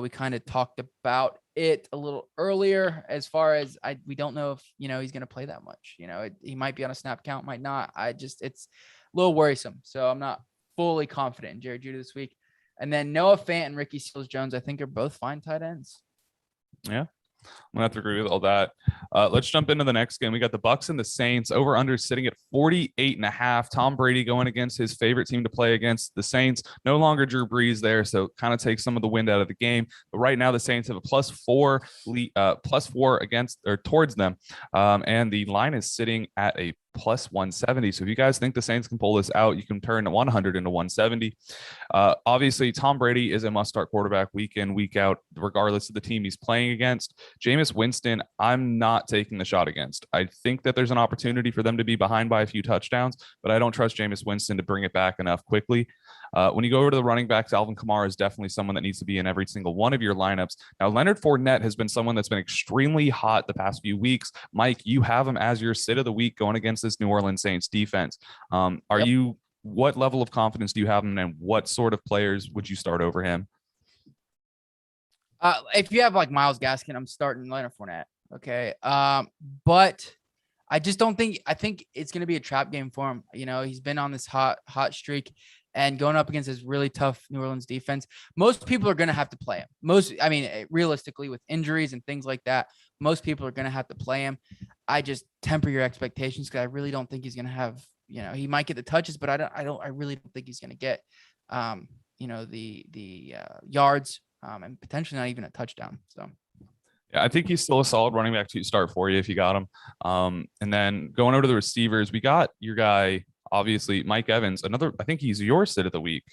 We kind of talked about it a little earlier as far as we don't know if, he's going to play that much. He might be on a snap count, might not. It's a little worrisome. So I'm not fully confident in Jerry Jeudy this week. And then Noah Fant and Ricky Seals-Jones, I think are both fine tight ends. Yeah. I'm gonna have to agree with all that. Let's jump into the next game. We got the Bucs and the Saints. Over under sitting at 48.5. Tom Brady going against his favorite team to play against, the Saints. No longer Drew Brees there, so kind of takes some of the wind out of the game. But right now the Saints have a +4 against or towards them, and the line is sitting at a +170. So if you guys think the Saints can pull this out, you can turn 100 into 170. Obviously, Tom Brady is a must-start quarterback week in, week out, regardless of the team he's playing against. Jameis Winston, I'm not taking the shot against. I think that there's an opportunity for them to be behind by a few touchdowns, but I don't trust Jameis Winston to bring it back enough quickly. When you go over to the running backs, Alvin Kamara is definitely someone that needs to be in every single one of your lineups. Now, Leonard Fournette has been someone that's been extremely hot the past few weeks. Mike, you have him as your sit of the week going against this New Orleans Saints defense. What level of confidence do you have him, and what sort of players would you start over him? If you have like Myles Gaskin, I'm starting Leonard Fournette. Okay. But I just don't think, I think it's going to be a trap game for him. He's been on this hot streak, and going up against this really tough New Orleans defense, most people are going to have to play him. Realistically, with injuries and things like that, most people are going to have to play him. I just temper your expectations, because I really don't think he's going to have, he might get the touches, but I really don't think he's going to get, the yards, and potentially not even a touchdown. So. Yeah, I think he's still a solid running back to start for you if you got him. And then going over to the receivers, we got your guy, obviously, Mike Evans. I think he's your sit of the week.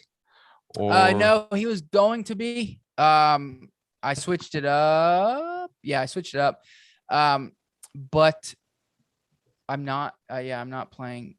No, he was going to be. I switched it up. Yeah, I switched it up. But I'm not. I'm not playing.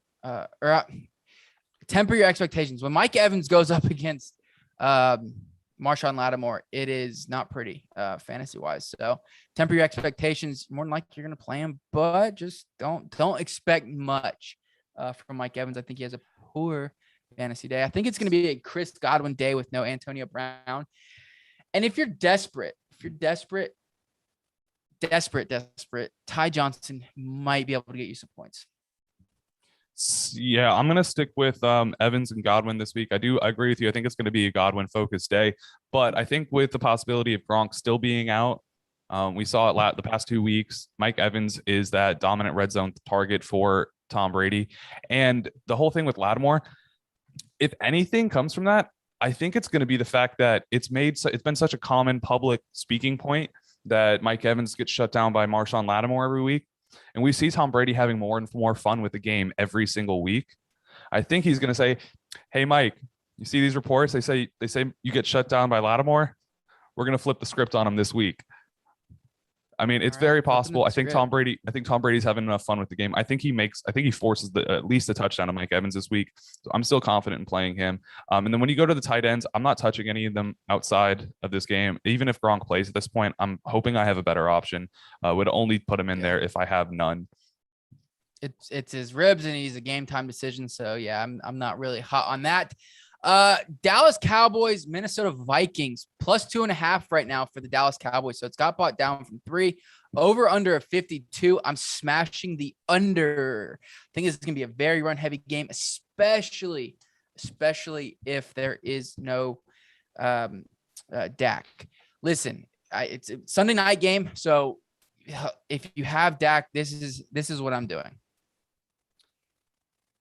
Temper your expectations. When Mike Evans goes up against Marshawn Lattimore, it is not pretty fantasy wise. So temper your expectations. More than likely you're going to play him, but just don't expect much from Mike Evans. I think he has a poor fantasy day. I think it's going to be a Chris Godwin day with no Antonio Brown. And if you're desperate, Ty Johnson might be able to get you some points. Yeah, I'm going to stick with Evans and Godwin this week. I agree with you. I think it's going to be a Godwin focused day, but I think with the possibility of Gronk still being out, we saw it the past 2 weeks. Mike Evans is that dominant red zone target for Tom Brady. And the whole thing with Lattimore, if anything comes from that, I think it's going to be the fact that it's been such a common public speaking point that Mike Evans gets shut down by Marshawn Lattimore every week. And we see Tom Brady having more and more fun with the game every single week. I think he's going to say, hey, Mike, you see these reports? They say you get shut down by Lattimore. We're going to flip the script on him this week. I mean, it's very possible. I think Tom Brady's having enough fun with the game. I think he forces at least a touchdown to Mike Evans this week. So I'm still confident in playing him. And then when you go to the tight ends, I'm not touching any of them outside of this game. Even if Gronk plays at this point, I'm hoping I have a better option. Would only put him in there if I have none. It's his ribs and he's a game time decision. So yeah, I'm not really hot on that. Dallas Cowboys, Minnesota Vikings, +2.5 right now for the Dallas Cowboys. So it's got bought down from 3, over under a 52. I'm smashing the under. I think this is going to be a very run heavy game, especially if there is no Dak. Listen, it's a Sunday night game. So if you have Dak, this is what I'm doing.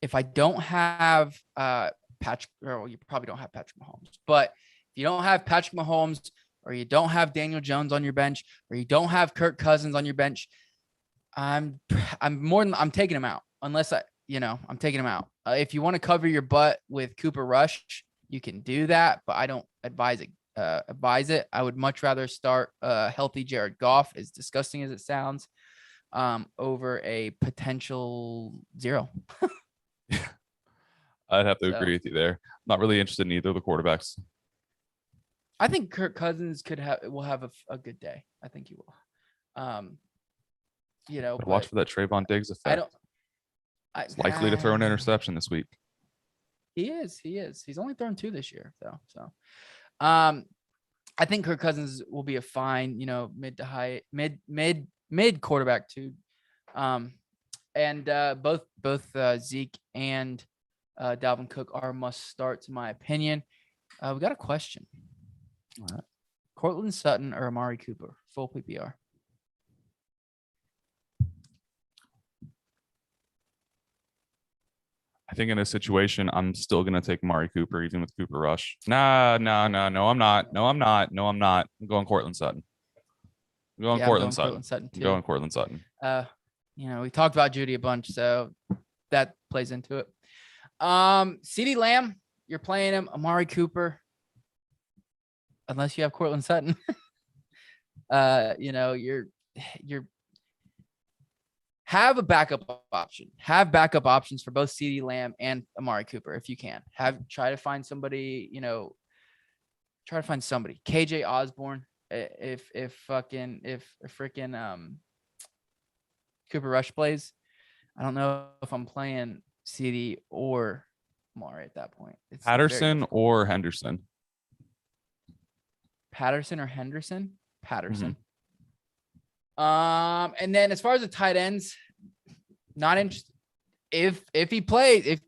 If I don't have, you probably don't have Patrick Mahomes, but if you don't have Patrick Mahomes or you don't have Daniel Jones on your bench or you don't have Kirk Cousins on your bench, I'm taking him out unless I'm taking him out. If you want to cover your butt with Cooper Rush, you can do that, but I don't advise it. I would much rather start a healthy Jared Goff, as disgusting as it sounds, over a potential 0. I'd have to agree with you there. Not really interested in either of the quarterbacks. I think Kirk Cousins will have a good day. I think he will. Watch for that Trayvon Diggs effect. He's likely to throw an interception this week. He is. He's only thrown 2 this year, though. So, I think Kirk Cousins will be a fine, mid to high, mid quarterback too. And both Zeke and Dalvin Cook are must starts, in my opinion. We got a question. All right. Cortland Sutton or Amari Cooper, full PPR? I think in this situation, I'm still going to take Amari Cooper, even with Cooper Rush. No, I'm not. No, I'm not. I'm going Cortland Sutton. I'm going Cortland Sutton. I'm going Cortland Sutton. We talked about Judy a bunch, so that plays into it. CeeDee Lamb, you're playing him. Amari Cooper, unless you have Cortland Sutton. You're have a backup option. Have backup options for both CeeDee Lamb and Amari Cooper if you can. Try to find somebody. KJ Osborne. If freaking Cooper Rush plays, I don't know if I'm playing CD or Amari at that point. It's Patterson or Henderson. Patterson or Henderson? Patterson. Mm-hmm. And then as far as the tight ends, not interested. If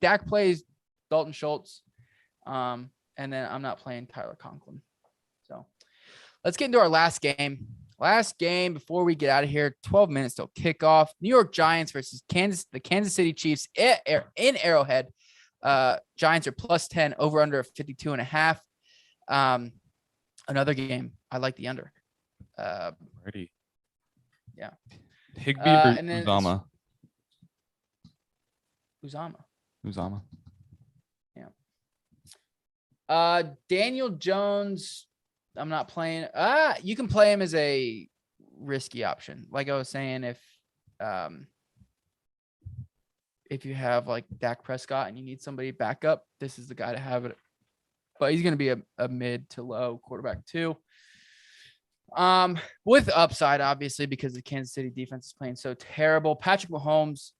Dak plays, Dalton Schultz. And then I'm not playing Tyler Conklin. So let's get into our last game. Last game before we get out of here. 12 minutes till kickoff. New York Giants versus the Kansas City Chiefs in Arrowhead. Giants are +10, over under 52.5. Another game. I like the under. Ready. Yeah. Higbee or Uzama. Uzama. Yeah. Daniel Jones, I'm not playing. You can play him as a risky option. Like I was saying, if you have like Dak Prescott and you need somebody back up, this is the guy to have it. But he's going to be a mid to low quarterback too. With upside, obviously, because the Kansas City defense is playing so terrible. Patrick Mahomes.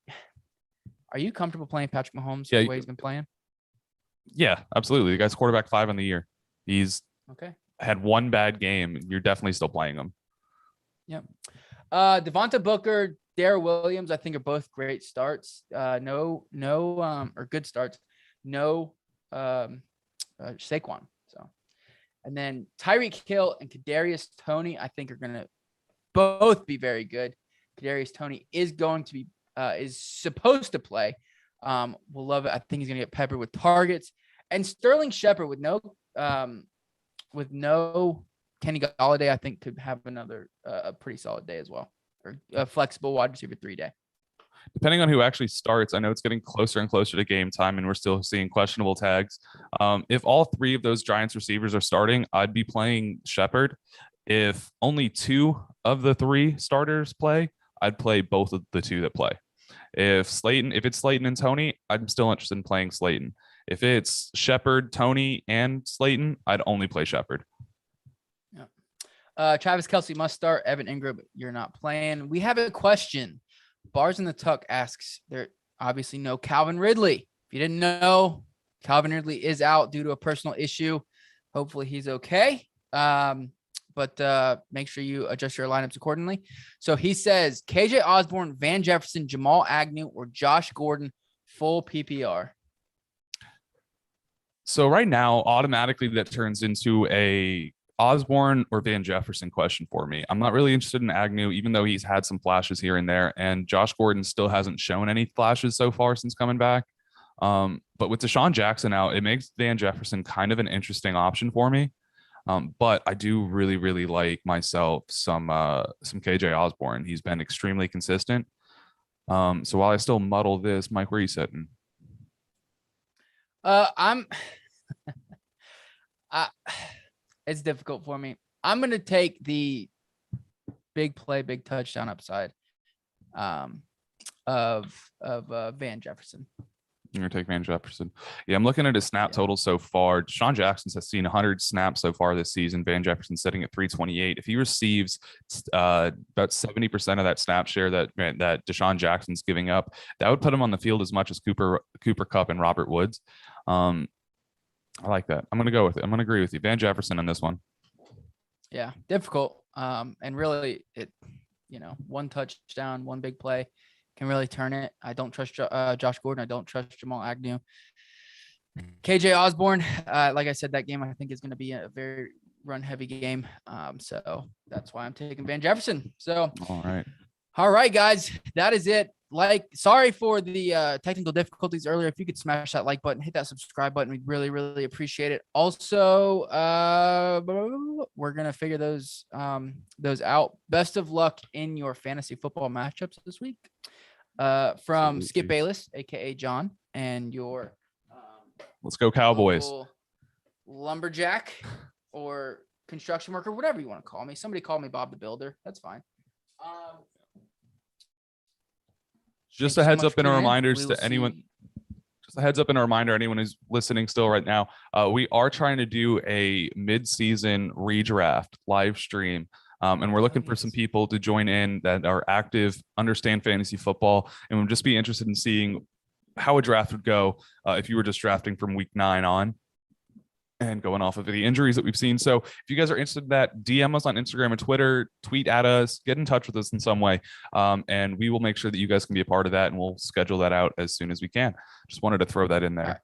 Are you comfortable playing Patrick Mahomes the way he's been playing? Yeah, absolutely. The guy's quarterback 5 on the year. He's had one bad game. You're definitely still playing him. Yep. Devonta Booker, Darrell Williams, I think are both great starts. Or good starts. No Saquon. So, and then Tyreek Hill and Kadarius Toney, I think are going to both be very good. Kadarius Toney is going to be is supposed to play. We'll love it. I think he's going to get peppered with targets. And Sterling Shepard with no Kenny Golladay, I think could have another a pretty solid day as well, or a flexible wide receiver 3 day. Depending on who actually starts, I know it's getting closer and closer to game time, and we're still seeing questionable tags. If all 3 of those Giants receivers are starting, I'd be playing Shepard. If only 2 of the 3 starters play, I'd play both of the 2 that play. If it's Slayton and Tony, I'm still interested in playing Slayton. If it's Shepard, Tony, and Slayton, I'd only play Shepard. Yeah. Travis Kelce must start. Evan Ingram, you're not playing. We have a question. Bars in the Tuck asks, there obviously no Calvin Ridley. If you didn't know, Calvin Ridley is out due to a personal issue. Hopefully he's okay. But make sure you adjust your lineups accordingly. So he says, KJ Osborne, Van Jefferson, Jamal Agnew, or Josh Gordon, full PPR. So right now, automatically that turns into a Osborne or Van Jefferson question for me. I'm not really interested in Agnew, even though he's had some flashes here and there. And Josh Gordon still hasn't shown any flashes so far since coming back. But with Deshaun Jackson out, it makes Van Jefferson kind of an interesting option for me. But I do really, really like myself some KJ Osborne. He's been extremely consistent. So while I still muddle this, Mike, where are you sitting? It's difficult for me. I'm going to take the big play, big touchdown upside of Van Jefferson. You're going to take Van Jefferson. Yeah, I'm looking at his snap total so far. Deshaun Jackson has seen 100 snaps so far this season. Van Jefferson sitting at 328. If he receives about 70% of that snap share that Deshaun Jackson's giving up, that would put him on the field as much as Cooper Kupp and Robert Woods. I like that. I'm going to go with it. I'm going to agree with you. Van Jefferson on this one. Yeah, difficult. And really, one touchdown, one big play can really turn it. I don't trust Josh Gordon. I don't trust Jamal Agnew. KJ Osborne, like I said, that game I think is going to be a very run-heavy game. So that's why I'm taking Van Jefferson. So, all right, guys, that is it. Sorry for the technical difficulties earlier. If you could smash that like button, hit that subscribe button, we'd really, really appreciate it. Also, we're gonna figure those out. Best of luck in your fantasy football matchups this week. From Skip Bayless, aka John, and your let's go Cowboys, lumberjack or construction worker, whatever you want to call me. Somebody call me Bob the Builder. That's fine. Just a heads up and a reminder to anyone. Just a heads up and a reminder, anyone who's listening still right now. We are trying to do a mid-season redraft live stream, and we're looking for some people to join in that are active, understand fantasy football, and would just be interested in seeing how a draft would go if you were just drafting from week 9 on. And going off of the injuries that we've seen. So if you guys are interested in that, DM us on Instagram and Twitter, tweet at us, get in touch with us in some way. And we will make sure that you guys can be a part of that, and we'll schedule that out as soon as we can. Just wanted to throw that in there.